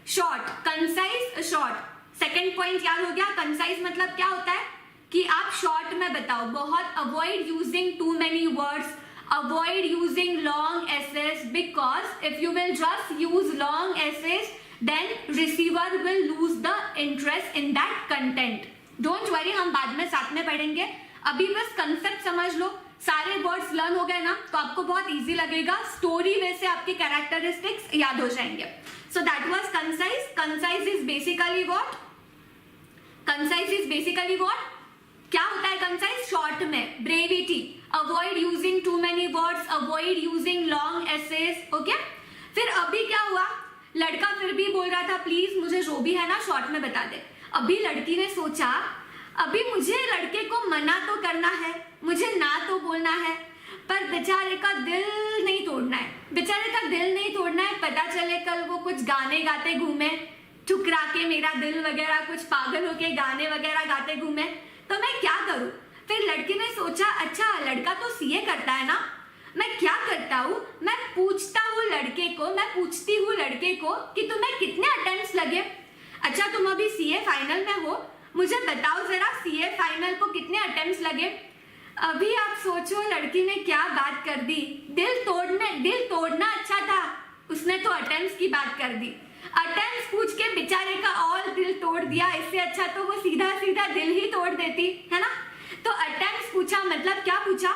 short, concise short. Second point याद हो गया। कंसाइज मतलब क्या होता है कि आप शॉर्ट में बताओ, बहुत। Avoid using too many words, avoid using long essays, because if you will just use long essays then receiver will lose the interest in that content. Don't worry, हम बाद में साथ में पढ़ेंगे, अभी बस कंसेप्ट समझ लो। सारे वर्ड्स लर्न हो गए ना तो आपको बहुत इजी लगेगा, स्टोरी वे से आपके कैरेक्टरिस्टिक्स याद हो जाएंगे। So that was concise. Concise is basically what, concise is basically what, क्या होता है कंसाइज? शॉर्ट में। Brevity, avoid using too many words, avoid using long essays. Okay, फिर अभी क्या हुआ, लड़का फिर भी बोल रहा था प्लीज मुझे जो भी है ना शॉर्ट में बता दे। अभी लड़की ने सोचा अभी मुझे लड़के को मना तो करना है, मुझे ना तो बोलना है, पर बेचारे का दिल नहीं तोड़ना है, बेचारे का दिल नहीं तोड़ना है। पता चले कल वो कुछ गाने गाते घूमे, ठुकरा के मेरा दिल वगैरह, कुछ पागल होके गाने वगैरह गाते घूमे, तो मैं क्या करूं? फिर लड़की ने सोचा अच्छा लड़का तो सीए करता है ना, मैं क्या करता हूँ, मैं पूछता हूँ लड़के को, मैं पूछती हूँ लड़के को कि तुम्हें कितने अटेम्प्ट्स लगे। अच्छा तुम अभी सीए फाइनल में हो, मुझे बताओ जरा सीए फाइनल को कितने अटेम्प्ट्स लगे। अभी आप सोचो लड़की ने क्या बात कर दी, दिल तोड़ना अच्छा था, उसने तो अटेम्प्ट्स की बात कर दी। अटेम्प्ट्स पूछ के बेचारे का और दिल तोड़ दिया, इससे अच्छा तो वो सीधा सीधा दिल ही तोड़ देती, है ना। तो अटेम्प्ट्स पूछा मतलब क्या पूछा,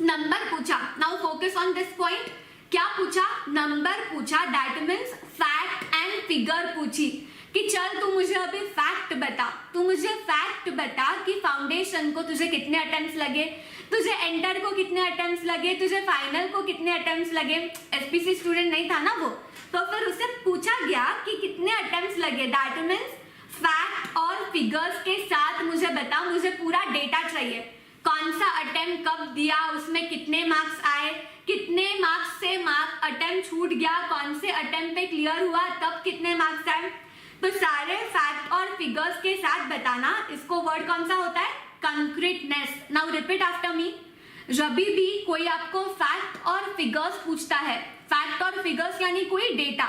नंबर पूछा। Now focus on this point, क्या पूछा, नंबर पूछा। That means fact and figure पूछी कि चल तू मुझे अभी फैक्ट बता, तू मुझे फैक्ट बता कि फाउंडेशन को तुझे कितने अटेम्प्ट्स लगे, तुझे एंटर को कितने अटेम्प्ट्स लगे, तुझे फाइनल को कितने अटेम्प्ट्स लगे। एसपीसी स्टूडेंट नहीं था ना वो, तो फिर उससे पूछा गया कि कितने अटेम्प्ट्स लगे। दैट मीन्स फैक्ट और फिगर्स के साथ मुझे बता, मुझे पूरा डेटा चाहिए, कौन सा अटेम्प्ट कब दिया, उसमें कितने मार्क्स आए, कितने मार्क्स से मार्क अटेम्प्ट छूट गया, कौन से अटेम्प्ट पे क्लियर हुआ, तब कितने मार्क्स आए। तो सारे फैक्ट और फिगर्स के साथ बताना, इसको वर्ड कौन सा होता है, कंक्रीटनेस। नाउ रिपीट आफ्टर मी, जब भी कोई आपको फैक्ट और फिगर्स पूछता है, फैक्ट और फिगर्स यानी कोई डेटा,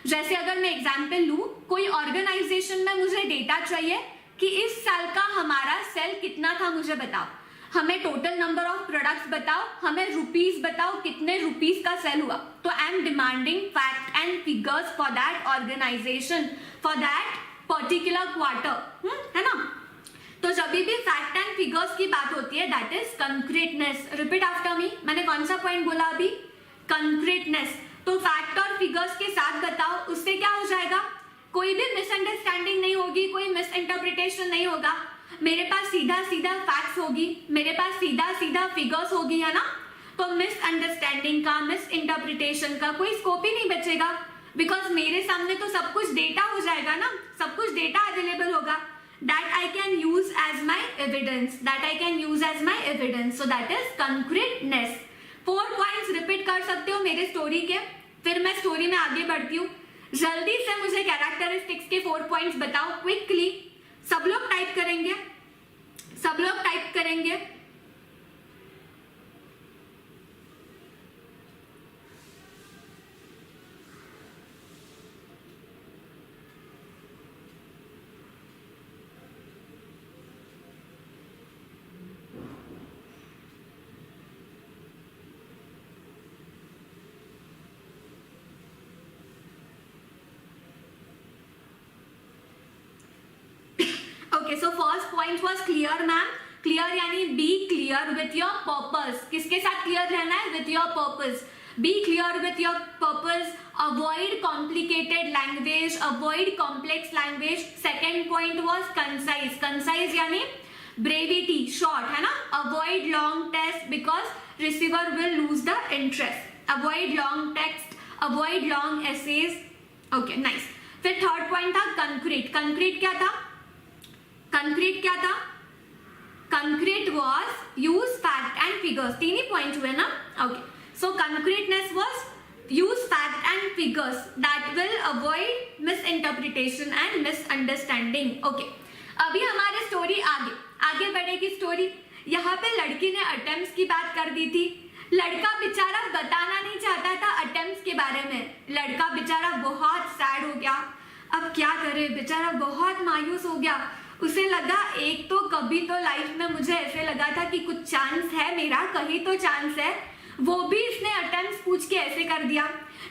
जैसे अगर मैं एग्जांपल लूं, कोई ऑर्गेनाइजेशन में मुझे डेटा चाहिए कि इस साल का हमारा सेल कितना था, मुझे बताओ, हमें टोटल नंबर ऑफ प्रोडक्ट्स बताओ, हमें रुपीस बताओ, कितने रुपीस का सेल हुआ। तो I am demanding fact and figures for that organisation, for that particular quarter, है ना। तो जब भी फैक्ट एंड फिगर्स की बात होती है that is concreteness. Repeat after me, मैंने कौन सा पॉइंट बोला अभी, कंक्रीटनेस। तो फैक्ट और फिगर्स के साथ बताओ, उससे क्या हो जाएगा, कोई भी मिसअंडरस्टैंडिंग नहीं होगी, कोई मिस इंटरप्रिटेशन नहीं होगा। मेरे पास सीधा सीधा फैक्ट्स होगी, मेरे पास सीधा सीधा फिगर्स होगी, है ना। तो मिसअंडरस्टैंडिंग का, मिस इंटरप्रिटेशन का कोई स्कोप ही नहीं बचेगा, बिकॉज मेरे सामने तो सब कुछ डेटा हो जाएगा ना, सब कुछ डेटा अवेलेबल होगा, that I can use as my evidence, that I can use as my evidence. So that is concreteness. 4 points repeat कर सकते हो मेरे स्टोरी के, फिर मैं स्टोरी में आगे बढ़ती हूँ। जल्दी से मुझे कैरेक्टरिस्टिक्स के 4 पॉइंट्स बताओ क्विकली। सब लोग टाइप करेंगे, सब लोग टाइप करेंगे। Okay, so first point was clear ma'am. Clear यानी be clear with your purpose. किसके साथ क्लियर रहना है, with your purpose. Be clear with your purpose, avoid complicated language, avoid complex language. Second point was concise. Concise यानी brevity, short, है ना। Avoid long text because receiver will lose the interest. Avoid long text, avoid long essays. Okay, nice. फिर third point था concrete. Concrete क्या था, concrete क्या था, concrete was use fact and figures. 3 ही पॉइंट हुए ना। Okay, so concreteness was use fact and figures that will avoid misinterpretation and misunderstanding. Okay, अभी हमारी स्टोरी आगे बढ़ेगी स्टोरी। यहाँ पे लड़की ने अटेम्प्ट्स की बात कर दी थी। लड़का बेचारा बताना नहीं चाहता था अटेम्प्ट्स के बारे में। लड़का बेचारा बहुत सैड हो गया। अब क्या करे, बेचारा बहुत मायूस हो गया। उसे लगा एक तो कभी तो लाइफ में मुझे ऐसे लगा था कि कुछ चांस है मेरा, कहीं तो चांस है, वो भी इसने अटेम्प्ट्स पूछ के ऐसे कर दिया।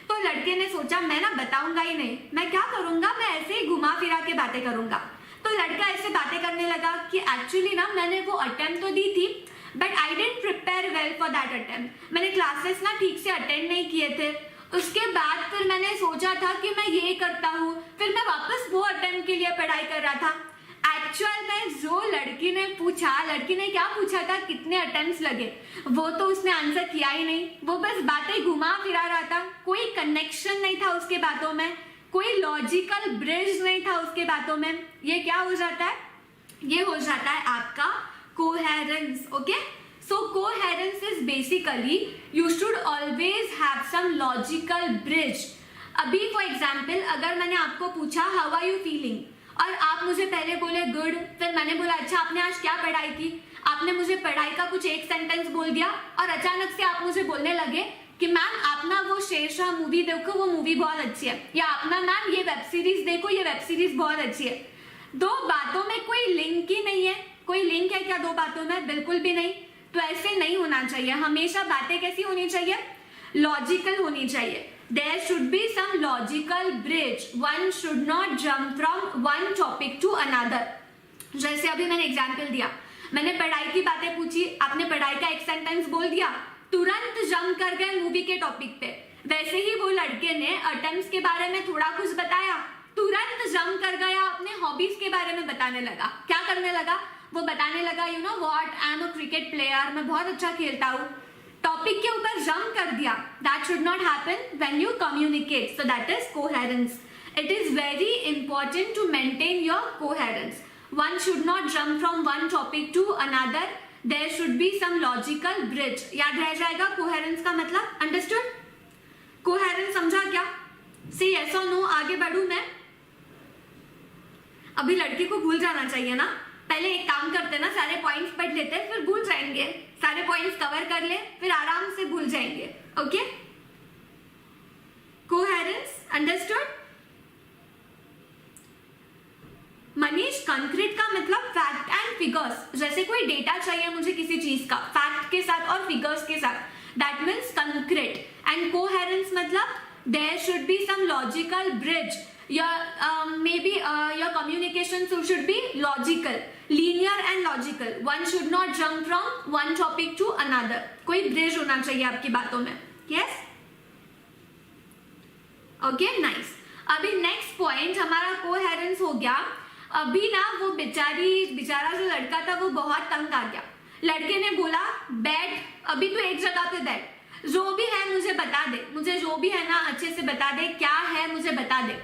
तो लड़के ने सोचा मैं ना बताऊंगा ही नहीं, मैं क्या करूंगा, मैं ऐसे ही घुमा फिरा के बातें करूंगा। तो लड़का ऐसे बातें करने लगा कि एक्चुअली ना मैंने वो अटेम्प्ट तो दी थी but I didn't prepare well for that attempt. मैंने क्लासेस ना ठीक से अटेंड नहीं किए थे। उसके बाद फिर मैंने सोचा था कि मैं ये करता हूँ, फिर मैं वापस वो अटेम्प्ट के लिए पढ़ाई कर रहा था। एक्चुअल में जो लड़की ने पूछा, लड़की ने क्या पूछा था कितने अटेम्प्ट्स लगे, वो तो उसने आंसर किया ही नहीं। वो बस बातें घुमा फिरा रहा था, कोई कनेक्शन नहीं था उसके बातों में, कोई लॉजिकल ब्रिज नहीं था उसके बातों में। ये क्या हो जाता है, ये हो जाता है आपका coherence. Okay, so coherence is basically you should always have some logical bridge. अभी फॉर एग्जाम्पल अगर मैंने आपको पूछा हाउ आर यू फीलिंग और आप मुझे पहले बोले गुड, फिर मैंने बोला अच्छा आपने आज क्या पढ़ाई की, आपने मुझे पढ़ाई का कुछ एक सेंटेंस बोल दिया और अचानक से आप मुझे बोलने लगे कि मैम आप ना वो शेरशाह मूवी देखो, वो मूवी बहुत अच्छी है, या आप ना मैम ये वेब सीरीज देखो, ये वेब सीरीज बहुत अच्छी है। दो बातों में कोई लिंक ही नहीं है। कोई लिंक है क्या दो बातों में? बिल्कुल भी नहीं। तो ऐसे नहीं होना चाहिए। हमेशा बातें कैसी होनी चाहिए? लॉजिकल होनी चाहिए। There should be some logical bridge. One should not jump from one topic to another. जैसे अभी मैंने एग्जाम्पल दिया, मैंने पढ़ाई की बातें पूछी, आपने पढ़ाई का एक सेंटेंस बोल दिया, तुरंत जंप कर गए मूवी के टॉपिक पे। वैसे ही वो लड़के ने अटेम्प्ट्स के बारे में थोड़ा कुछ बताया, तुरंत जंप कर गया अपने हॉबीज के बारे में बताने लगा। क्या करने लगा? वो बताने लगा you know what, I am a cricket player, मैं बहुत अच्छा खेलता हूँ। टॉपिक के ऊपर जंप कर दिया। That should not happen when you communicate, so that is coherence. It is very important to maintain your coherence. One should not jump from one topic to another, there should be some logical bridge. याद रह जाएगा coherence का मतलब? Understood? Coherence समझा क्या? से yes और no आगे बढ़ू मैं? अभी लड़की को भूल जाना चाहिए ना। पहले एक काम करते ना, सारे पॉइंट्स पढ़ लेते हैं, फिर भूल जाएंगे। सारे पॉइंट्स कवर कर ले, फिर आराम से भूल जाएंगे। Okay, coherence understood? Manish, concrete का मतलब फैक्ट एंड फिगर्स। जैसे कोई डेटा चाहिए मुझे किसी चीज का, फैक्ट के साथ और फिगर्स के साथ, that means concrete. And coherence मतलब there should be some logical bridge, maybe your communication should be logical, linear and logical. One should not jump from one topic to another. कोई bridge होना चाहिए आपकी बातों में। Yes? Okay, nice. अभी next point हमारा coherence हो गया। अभी ना वो बेचारा जो लड़का था वो बहुत तंग आ गया। लड़के ने बोला बैठ, अभी तो एक जगह पे बैठ, जो भी है मुझे बता दे, मुझे जो भी है ना अच्छे से बता दे, क्या है मुझे बता दे।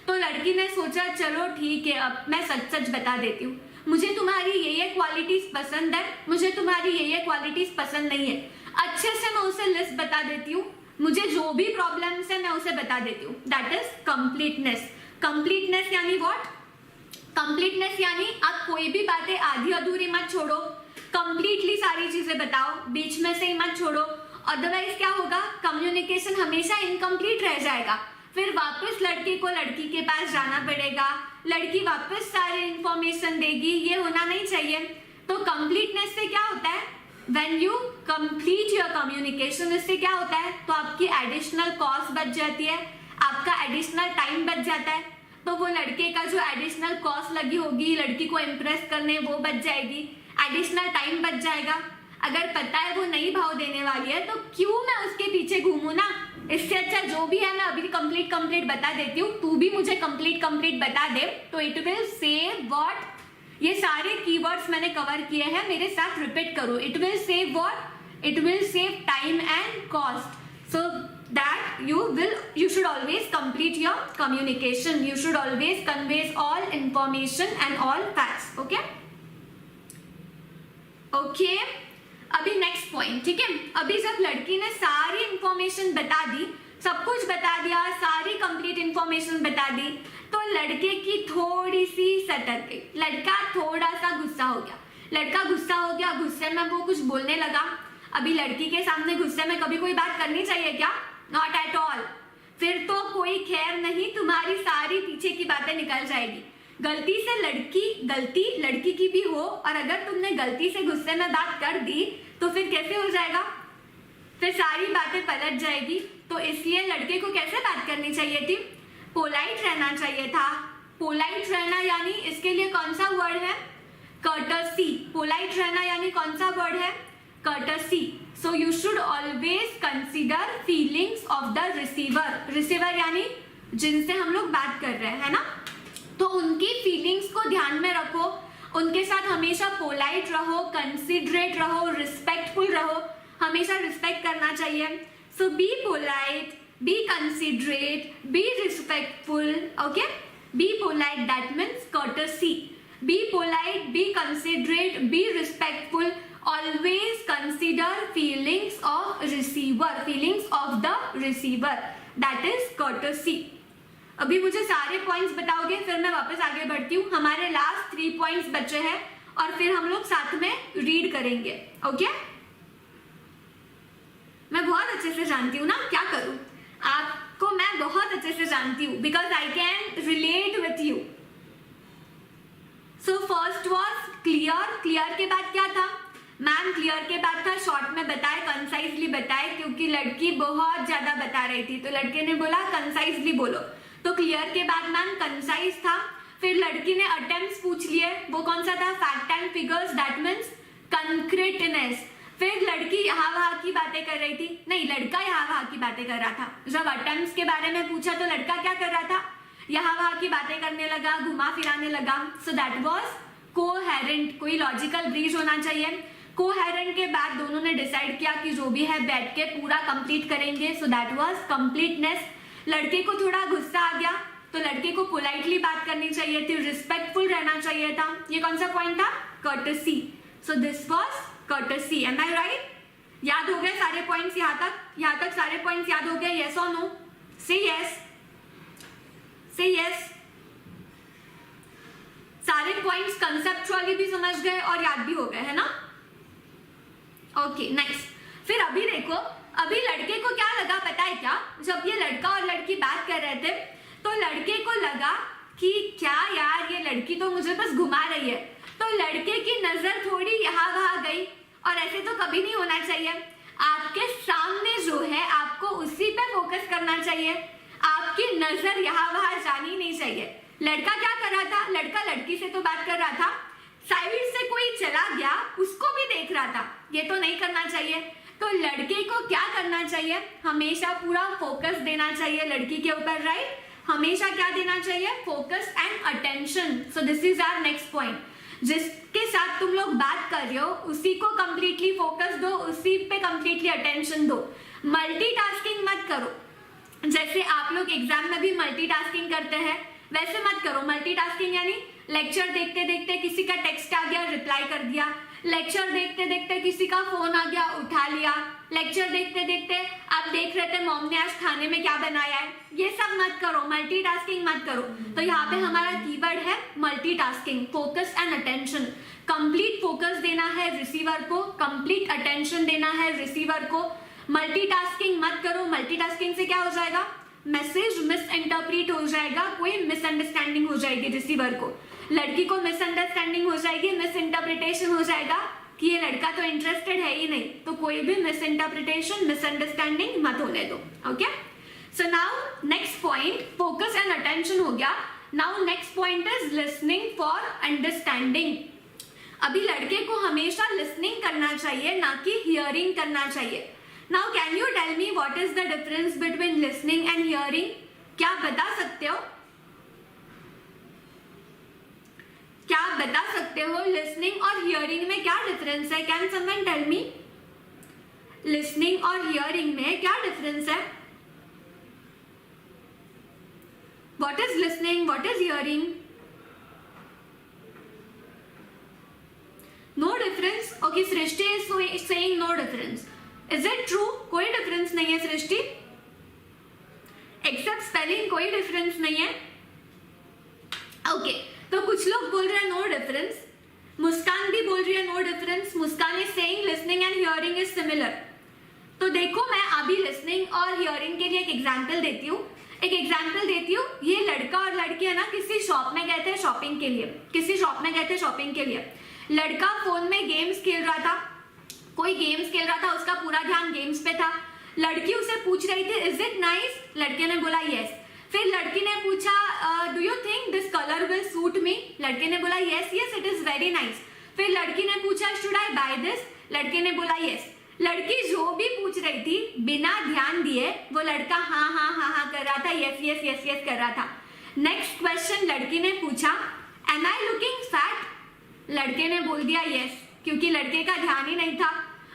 तो लड़की ने सोचा चलो ठीक है, अब मैं सच सच बता देती हूँ, मुझे तुम्हारी ये क्वालिटीज पसंद है, मुझे तुम्हारी ये क्वालिटीज पसंद नहीं है। अच्छे से मैं उसे लिस्ट बता देती हूँ, मुझे जो भी प्रॉब्लम्स है मैं उसे बता देती हूँ। That is completeness. कंप्लीटनेस यानी व्हाट? कंप्लीटनेस यानी आप कोई भी बातें आधी अधूरी मत छोड़ो, कंप्लीटली सारी चीजें बताओ, बीच में से ही मत छोड़ो। अदरवाइज क्या होगा? कम्युनिकेशन हमेशा इनकम्प्लीट रह जाएगा। फिर वापस लड़की को लड़की के पास जाना पड़ेगा, लड़की वापस सारी इंफॉर्मेशन देगी, ये होना नहीं चाहिए। तो कंप्लीटनेस से क्या होता है? When you complete your communication, इससे क्या होता है? तो आपकी एडिशनल कॉस्ट बच जाती है, आपका एडिशनल टाइम बच जाता है। तो वो लड़के का जो एडिशनल कॉस्ट लगी होगी लड़की को इम्प्रेस करने, वो बच जाएगी, एडिशनल टाइम बच जाएगा। अगर पता है वो नहीं भाव देने वाली है तो क्यों मैं उसके पीछे घूमू ना। इससे अच्छा जो भी है मैं अभी कंप्लीट बता देती हूँ, तू भी मुझे कंप्लीट बता दे, तो इट विल सेव व्हाट? ये सारे कीवर्ड्स मैंने कवर किए हैं, मेरे साथ रिपीट करो। It will save what? It will save time and cost, so that you should always complete your communication, you should always convey all information and all facts. okay अभी next point, ठीक है। अभी जब लड़की ने सारी information बता दी सब कुछ बता दिया, सारी कंप्लीट इंफॉर्मेशन बता दी, तो लड़के की थोड़ी सी सटक गई, लड़का थोड़ा सा गुस्सा हो गया। लड़का गुस्सा हो गया, गुस्से में वो कुछ बोलने लगा। अभी लड़की के सामने गुस्से में कभी कोई बात करनी चाहिए क्या? Not at all. फिर तो कोई खैर नहीं, तुम्हारी सारी पीछे की बातें निकल जाएगी। गलती से गलती लड़की की भी हो, और अगर तुमने गलती से गुस्से में बात कर दी तो फिर कैसे हो जाएगा? फिर सारी बातें पलट जाएगी। तो इसलिए लड़के को कैसे बात करनी चाहिए थी? पोलाइट रहना चाहिए था। पोलाइट रहना यानी इसके लिए कौन सा वर्ड है? कर्टसी। पोलाइट रहना यानी कौन सा वर्ड है? Courtesy. So you should always consider feelings of the receiver. Receiver यानी जिनसे हम लोग बात कर रहे हैं ना, तो उनकी फीलिंग्स को ध्यान में रखो, उनके साथ हमेशा पोलाइट रहो, कंसिडरेट रहो, रिस्पेक्टफुल रहो, हमेशा रिस्पेक्ट करना चाहिए। So be polite, be considerate, be respectful, okay? Be polite that means courtesy. Be polite, be considerate, be respectful. Always consider feelings of receiver, feelings of the receiver. That is courtesy. अभी मुझे सारे points बताओगे, फिर मैं वापस आगे बढ़ती हूँ। हमारे लास्ट 3 पॉइंट्स बचे हैं और फिर हम लोग साथ में रीड करेंगे, ओके? मैं बहुत अच्छे से जानती हूँ ना, क्या करूँ? आपको मैं बहुत अच्छे से जानती हूँ, because I can relate with you. So first was clear. Clear के बाद क्या था मैम? क्लियर के बाद था शॉर्ट में बताए, कंसाइजली बताए, क्योंकि लड़की बहुत ज्यादा बता रही थी तो लड़के ने बोला कंसाइजली बोलो। तो क्लियर के बाद मैम कंसाइज था। फिर लड़की ने अटेम्प्ट्स पूछ लिए, वो कौन सा था? Fact and figures, that means concreteness. फिर लड़की यहाँ वहां की बातें कर रही थी, नहीं लड़का यहाँ वहां की बातें कर रहा था। जब अटेम्प्ट्स के बारे में पूछा तो लड़का क्या कर रहा था? यहाँ वहां की बातें करने लगा, घुमा फिराने लगा। So that was coherent. कोई लॉजिकल ब्रिज होना चाहिए। कोहेरेंट के बाद दोनों ने डिसाइड किया कि जो भी है बैठ के पूरा कंप्लीट करेंगे। So that was completeness. लड़के को थोड़ा गुस्सा आ गया तो लड़के को पोलाइटली बात करनी चाहिए थी, रिस्पेक्टफुल रहना चाहिए था। ये कौन सा पॉइंट था? Courtesy. So this was courtesy. Am I right? याद हो गए सारे पॉइंट्स? यहाँ तक सारे पॉइंट्स याद हो गए? यस और नो? से यस, से यस। सारे पॉइंट्स कंसेप्चुअली भी समझ गए और याद भी हो गए, है ना? Okay nice. फिर अभी देखो, अभी लड़के को क्या लगा पता है क्या? जब ये लड़का और लड़की बात कर रहे थे तो लड़के को लगा कि क्या यार, ये लड़की तो मुझे बस घुमा रही है। तो लड़के की नजर थोड़ी यहाँ वहां गई, और ऐसे तो कभी नहीं होना चाहिए। आपके सामने जो है आपको उसी पे फोकस करना चाहिए, आपकी नजर यहाँ वहां जानी नहीं चाहिए। लड़का क्या कर रहा था? लड़का लड़की से तो बात कर रहा था, साइड से कोई चला गया उसको भी देख रहा था। ये तो नहीं करना चाहिए। तो लड़के को क्या करना चाहिए? हमेशा पूरा फोकस देना चाहिए लड़की के ऊपर, राइट? हमेशा क्या देना चाहिए? Focus and attention. So this is our next point. जिसके साथ तुम लोग बात कर रहे हो उसी को कंप्लीटली फोकस दो, उसी पे कंप्लीटली अटेंशन दो। मल्टीटास्किंग मत करो। जैसे आप लोग एग्जाम में भी मल्टीटास्किंग करते हैं वैसे मत करो। मल्टीटास्किंग यानी लेक्चर देखते देखते किसी का टेक्स्ट आ गया, रिप्लाई कर दिया। लेक्चर देखते देखते किसी का फोन आ गया, उठा लिया। लेक्चर देखते देखते आप देख रहे थे मॉम ने आज खाने में क्या बनाया है। ये सब मत करो, मल्टीटास्किंग मत करो। तो यहाँ पे हमारा कीवर्ड है multitasking, focus and attention. Complete focus देना है रिसीवर को, कंप्लीट अटेंशन देना है रिसीवर को। मल्टीटास्किंग मत करो। मल्टीटास्किंग से क्या हो जाएगा? मैसेज मिस इंटरप्रीट हो जाएगा, कोई मिसअंडरस्टैंडिंग हो जाएगी रिसीवर को। लड़की को मिसअंडरस्टैंडिंग हो जाएगी, मिस इंटरप्रिटेशन हो जाएगा कि ये लड़का तो इंटरेस्टेड है ही नहीं। तो कोई भी मिस इंटरप्रिटेशन, मिसअंडरस्टैंडिंग मत होने दो। Okay, so now next point focus and attention हो गया। Now next point is listening for understanding. अभी लड़के को हमेशा लिसनिंग करना चाहिए, ना कि हियरिंग करना चाहिए। Now can you tell me what is the difference between listening and hearing? क्या आप बता सकते हो? क्या आप बता सकते हो लिसनिंग और हियरिंग में क्या डिफरेंस है? Can someone tell me? Listening और हियरिंग में क्या डिफरेंस है? What is listening, what is hearing? No difference? Okay, Srishti is saying no difference. Is it true? कोई डिफरेंस नहीं है सृष्टि? स्पेलिंग कोई डिफरेंस नहीं है। ओके तो कुछ लोग बोल रहे हैं नो डिफरेंस, मुस्कान भी बोल रही है no difference. Muskan is saying listening and hearing is similar. तो देखो मैं अभी लिसनिंग और हियरिंग के लिए एक एग्जांपल देती हूँ। ये लड़का और लड़की है ना, किसी शॉप में गए थे शॉपिंग के लिए। लड़का फोन में गेम्स खेल रहा था, उसका पूरा ध्यान गेम्स पे था। लड़की उसे पूछ रही थी इज इट नाइस, लड़के ने बोला यस। फिर लड़की ने पूछा do you think this colour will suit me, लड़के ने बोला yes it is very nice. फिर लड़की ने पूछा शुड आई बाय दिस, लड़के ने बोला यस। लड़की जो भी पूछ रही थी बिना ध्यान दिए वो लड़का हाँ कर रहा था, यस कर रहा था। नेक्स्ट क्वेश्चन लड़की ने पूछा एम आई लुकिंग फैट, लड़के ने बोल दिया यस, क्योंकि लड़के का ध्यान ही नहीं था,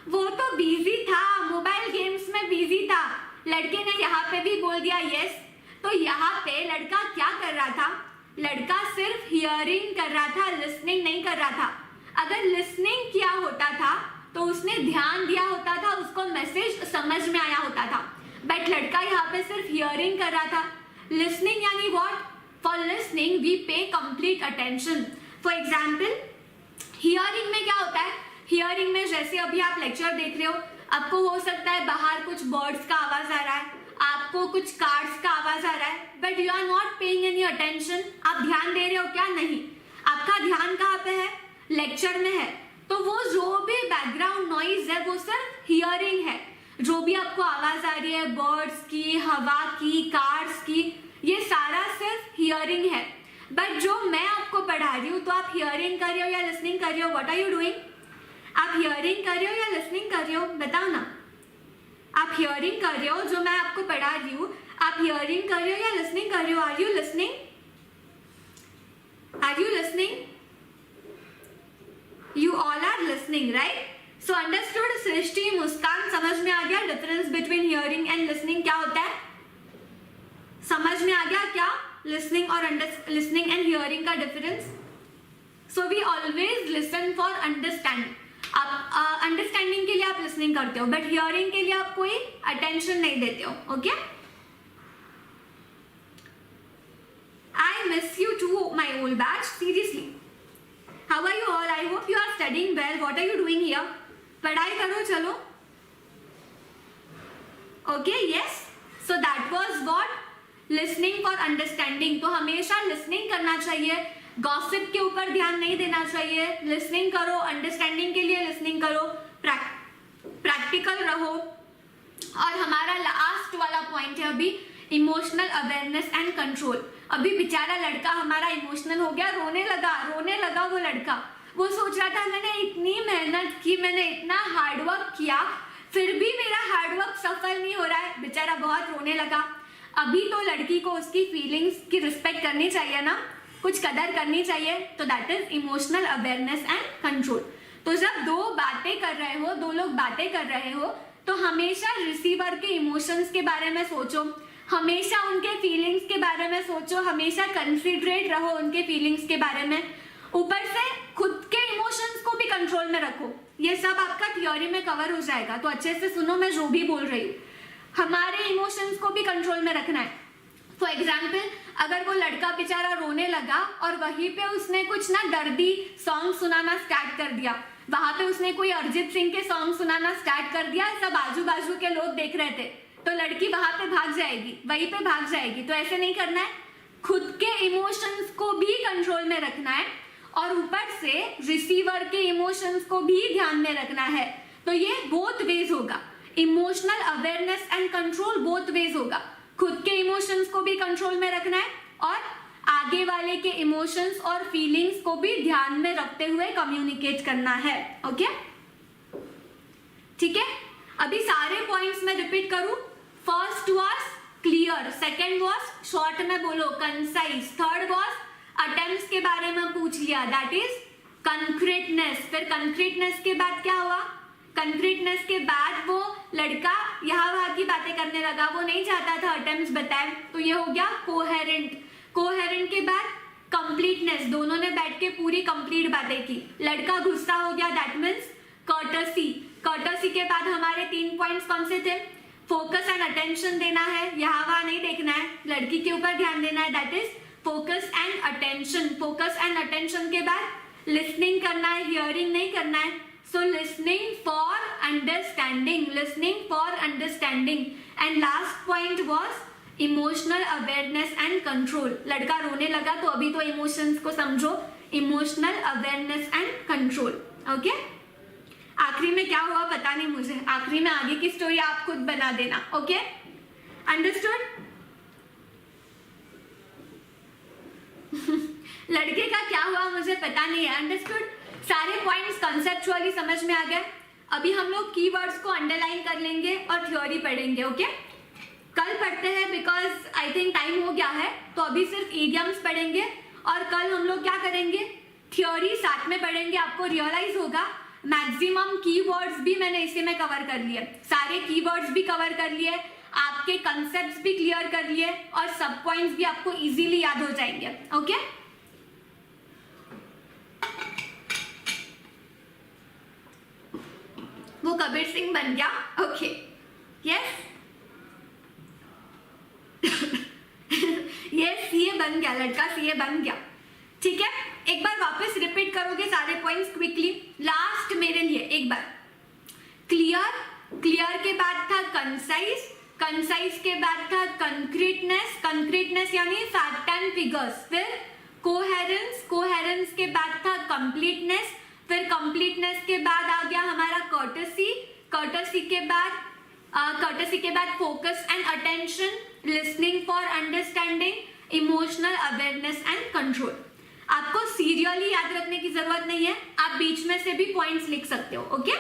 वो तो बिजी था, मोबाइल गेम्स में बिजी था। लड़के ने यहाँ पे भी बोल दिया यस। तो यहाँ पे लड़का क्या कर रहा था, लड़का सिर्फ हियरिंग कर रहा था, लिसनिंग नहीं कर रहा था। अगर लिसनिंग किया होता था तो उसने ध्यान दिया होता था, उसको मैसेज समझ में आया होता था। बट लड़का यहाँ पे सिर्फ हियरिंग कर रहा था। लिसनिंग यानी व्हाट, फॉर लिसनिंग वी पे complete attention. For example hearing में क्या होता है, हियरिंग में जैसे अभी आप लेक्चर देख रहे हो, आपको हो सकता है बाहर कुछ बर्ड्स का आवाज आ रहा है, आपको कुछ कार्ड्स का आवाज आ रहा है, but you are not paying any attention. आप ध्यान दे रहे हो क्या? नहीं। आपका ध्यान कहाँ पे है? लेक्चर में है। तो वो जो भी बैकग्राउंड नॉइज है वो सिर्फ हियरिंग है। जो भी आपको आवाज आ रही है बर्ड्स की, हवा की, कार्स की, ये सारा सिर्फ हियरिंग है। बट जो मैं आपको पढ़ा रही हूँ तो आप हियरिंग कर रहे हो या लिसनिंग कर रहे हो? What are you doing? आप हियरिंग कर रहे हो या लिसनिंग कर रहे हो? बताओ ना। आप हियरिंग कर रहे हो, जो मैं आपको पढ़ा रही हूँ, आप हियरिंग कर रहे हो या लिसनिंग कर रहे हो? Are you listening? Are you listening? You all are listening, right? So understood? Srishti, Muskan, समझ में आ गया difference between hearing and listening क्या होता है? समझ में आ गया क्या लिसनिंग और लिसनिंग एंड हियरिंग का difference? So we always listen for understanding. आप अंडरस्टैंडिंग के लिए आप लिसनिंग करते हो, बट हियरिंग के लिए आप कोई अटेंशन नहीं देते हो। Okay, I miss you too my old batch, seriously. How are you all? I hope you are studying well. What are you doing here? पढ़ाई करो चलो। Okay, yes. So that was what? Listening for understanding. तो हमेशा listening करना चाहिए, gossip के ऊपर ध्यान नहीं देना चाहिए। Listening करो, understanding के लिए listening करो, practical रहो। और हमारा लास्ट वाला पॉइंट है अभी इमोशनल अवेयरनेस एंड कंट्रोल। अभी बेचारा लड़का हमारा इमोशनल हो गया, रोने लगा वो लड़का। वो सोच रहा था मैंने इतनी मेहनत की, मैंने इतना हार्डवर्क किया, फिर भी मेरा हार्डवर्क सफल नहीं हो रहा है। बेचारा बहुत रोने लगा। अभी तो लड़की को उसकी फीलिंग्स की रिस्पेक्ट करनी चाहिए ना, कुछ कदर करनी चाहिए। तो that is emotional awareness and control. तो जब दो लोग बातें कर रहे हो तो हमेशा रिसीवर के इमोशंस के बारे में सोचो, हमेशा उनके फीलिंग्स के बारे में सोचो, हमेशा कंसिडरेट रहो उनके फीलिंग्स के बारे में। ऊपर से खुद के इमोशंस को भी कंट्रोल में रखो। ये सब आपका थ्योरी में कवर हो जाएगा, तो अच्छे से सुनो मैं जो भी बोल रही हूँ। हमारे इमोशंस को भी कंट्रोल में रखना है। फॉर एग्जाम्पल अगर वो लड़का बेचारा रोने लगा और वहीं पे उसने कुछ ना दर्दी सॉन्ग सुनाना स्टार्ट कर दिया, वहां पे उसने कोई अरिजीत सिंह के सॉन्ग सुनाना स्टार्ट कर दिया, सब आजू बाजू के लोग देख रहे थे, तो लड़की वहां पे भाग जाएगी, वहीं पे भाग जाएगी। तो ऐसे नहीं करना है, खुद के इमोशंस को भी कंट्रोल में रखना है और ऊपर से रिसीवर के इमोशंस को भी ध्यान में रखना है। तो ये बोथ वेज होगा, emotional awareness and control both ways होगा। खुद के इमोशंस को भी कंट्रोल में रखना है और आगे वाले के इमोशंस और फीलिंग्स को भी ध्यान में रखते हुए कम्युनिकेट करना है। ओके, ठीक है। अभी सारे पॉइंट्स में रिपीट करूं। First was clear, second was short में बोलो कंसाइज, थर्ड वॉज अटेम्प्ट्स के बारे में पूछ लिया, दैट इज कंक्रीटनेस। फिर कंक्रीटनेस के बाद क्या हुआ? कंक्रीटनेस के बाद वो लड़का यहाँ वहां की बातें करने लगा, वो नहीं चाहता था अटेम्प्ट्स बताए, तो ये हो गया कोहेरेंट। कोहेरेंट के बाद कंप्लीटनेस, दोनों ने बैठ के पूरी कंप्लीट बातें की। लड़का गुस्सा हो गया, दैट मीन्स कर्टसी। कर्टसी के बाद हमारे 3 पॉइंट्स कौन से थे? फोकस एंड अटेंशन देना है, यहाँ वहाँ नहीं देखना है, लड़की के ऊपर ध्यान देना है, that is focus and attention. Focus and attention के बाद लिसनिंग करना है, हियरिंग नहीं करना है। So listening for understanding, listening for understanding. And last point was emotional awareness and control. लड़का रोने लगा तो अभी तो इमोशंस को समझो, emotional awareness and control. Okay, आखिरी में क्या हुआ पता नहीं मुझे, आखिरी में आगे की स्टोरी आप खुद बना देना। Okay, understood? लड़के का क्या हुआ मुझे पता नहीं है। अंडरस्टूड? सारे पॉइंट्स कंसेप्चुअली समझ में आ गए। अभी हम लोग कीवर्ड्स को अंडरलाइन कर लेंगे और थ्योरी पढ़ेंगे। ओके, कल पढ़ते हैं बिकॉज आई थिंक टाइम हो गया है, तो अभी सिर्फ इडियम्स पढ़ेंगे और कल हम लोग क्या करेंगे, थ्योरी साथ में पढ़ेंगे। आपको रियलाइज होगा मैक्सिमम कीवर्ड्स भी मैंने इसी में कवर कर लिए, सारे कीवर्ड्स भी कवर कर लिए, आपके कंसेप्ट्स भी क्लियर कर लिए और सब पॉइंट्स भी आपको इजीली याद हो जाएंगे। ओके, वो कबीर सिंह बन गया। ओके, यस यस, सीए बन गया, लड़का सीए बन गया। ठीक है, एक बार वापस रिपीट करोगे सारे पॉइंट्स क्विकली, लास्ट मेरे लिए एक बार। क्लियर, क्लियर के बाद था कंसाइज, कंसाइज के बाद था कंक्रीटनेस, कंक्रीटनेस यानी फैक्ट एंड फिगर्स। फिर कोहेरेंस, कोहेरेंस के बाद था कंप्लीटनेस, फिर कंप्लीटनेस के बाद आ गया हमारा कर्टसी, कर्टसी के बाद focus and attention, listening for understanding, emotional awareness and control. आपको सीरियली याद रखने की जरूरत नहीं है, आप बीच में से भी पॉइंट्स लिख सकते हो। ओके,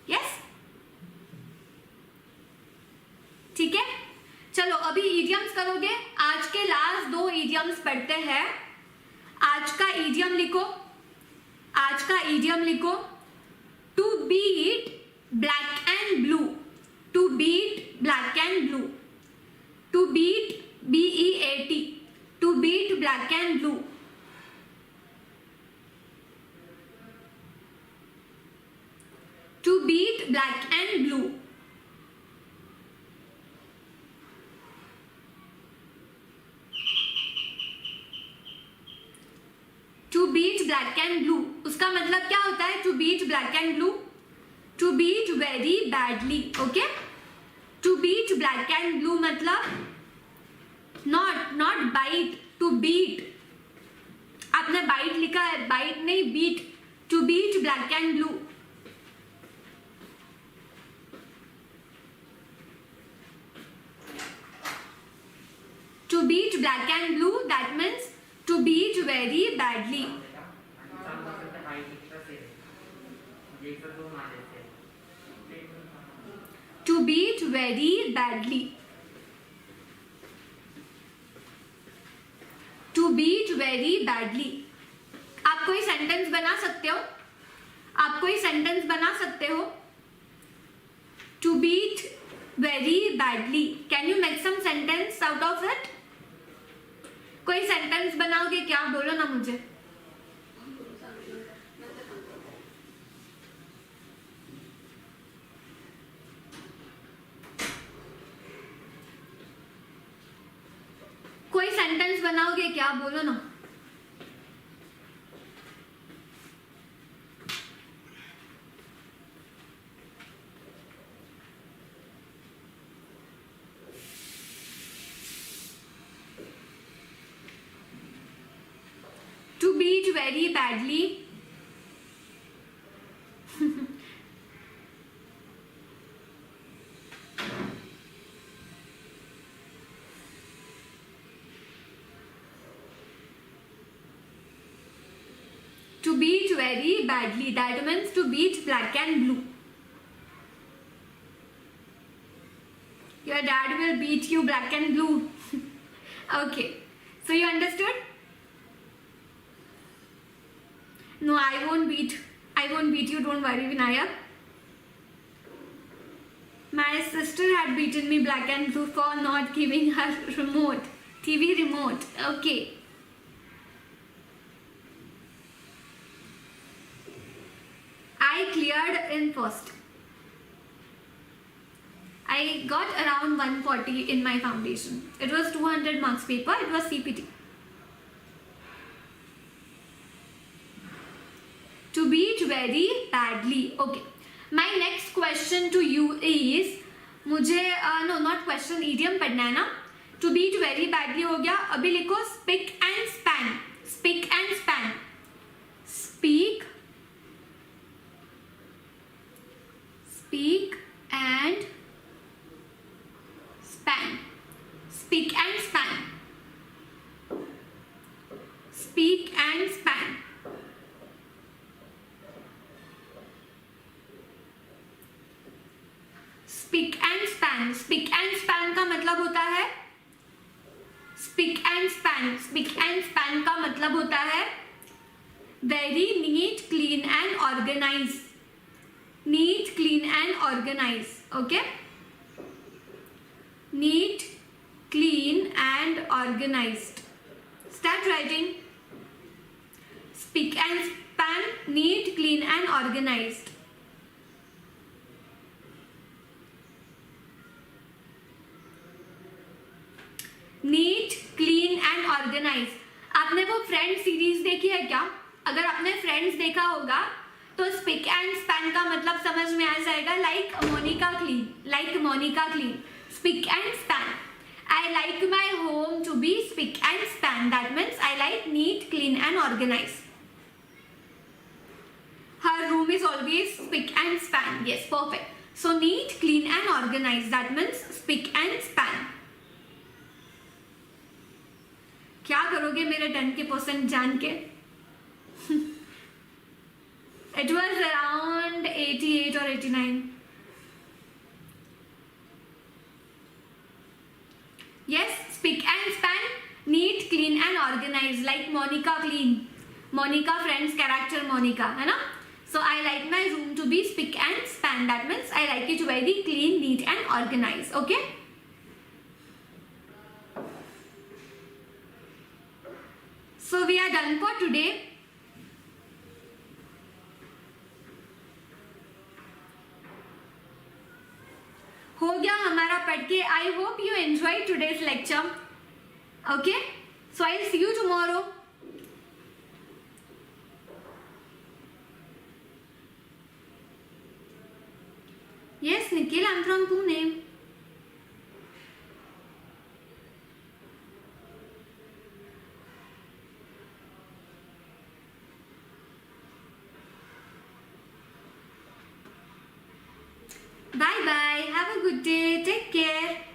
यस, ठीक है। चलो अभी इडियम्स करोगे, आज के लास्ट 2 इडियम्स पढ़ते हैं। आज का इडियम लिखो, आज का इडियम लिखो, to beat black and blue, to beat black and blue, to beat BEAT, to beat black and blue. To beat black and blue. To beat black and blue, उसका मतलब क्या होता है? To beat black and blue, to beat very badly. Okay? To beat black and blue मतलब not bite, to beat. आपने bite लिखा है, bite नहीं beat. To beat black and blue. To beat black and blue, that means to beat very badly. To beat very badly. To beat very badly. आप कोई sentence बना सकते हो, आप कोई सेंटेंस बना सकते हो। To beat very badly. Can you make some sentence out of it? कोई सेंटेंस बनाओगे क्या? बोलो ना मुझे। कोई सेंटेंस बनाओगे क्या? बोलो ना। To beat very badly. To beat very badly, that means to beat black and blue. Your dad will beat you black and blue. Okay, so you understood? No, I won't beat you, don't worry, Vinaya. My sister had beaten me black and blue for not giving her remote, TV remote. Okay. I cleared in first. I got around 140 in my foundation. It was 200 marks paper. It was CPT. To beat very badly. Okay. My next question to you is, मुझे no not question, idiom पढ़ना है ना. To beat very badly हो गया. अभी लिखो spick and span. Spick and span. Speak and span. Speak and span. Speak and span. Speak and span. Speak and span का मतलब होता है, Speak and span. Speak and span का मतलब होता है very neat, clean and organized. Neat, clean and organized. Okay? Neat, clean and organized. Start writing. Speak and span, neat, clean and organized. Neat, clean and organise. आपने वो friend series देखी है क्या? अगर आपने फ्रेंड्स देखा होगा तो स्पिक एंड स्पैन का मतलब समझ में आ जाएगा. Like Monica clean, like Monica clean. Spick and span. I like my home to be spick and span. That means I like neat, clean and organise. Her room is always spick and span. Yes, perfect. So neat, clean and organise, that means spick and span. क्या करोगे मेरे 10 के % जान के? It was around 88 or 89. Yes, speak and span, neat, clean and organized, like Monica clean. Monica friends character Monica, है ना? So I like my room to be spick and span. That means I like it very clean, neat and organized. Okay? So we are done for today. हो गया हमारा पढ़ के. I hope you enjoyed today's lecture. Okay? So I'll see you tomorrow. Yes, Nikhil, I'm from Pune. Bye bye. Have a good day. Take care.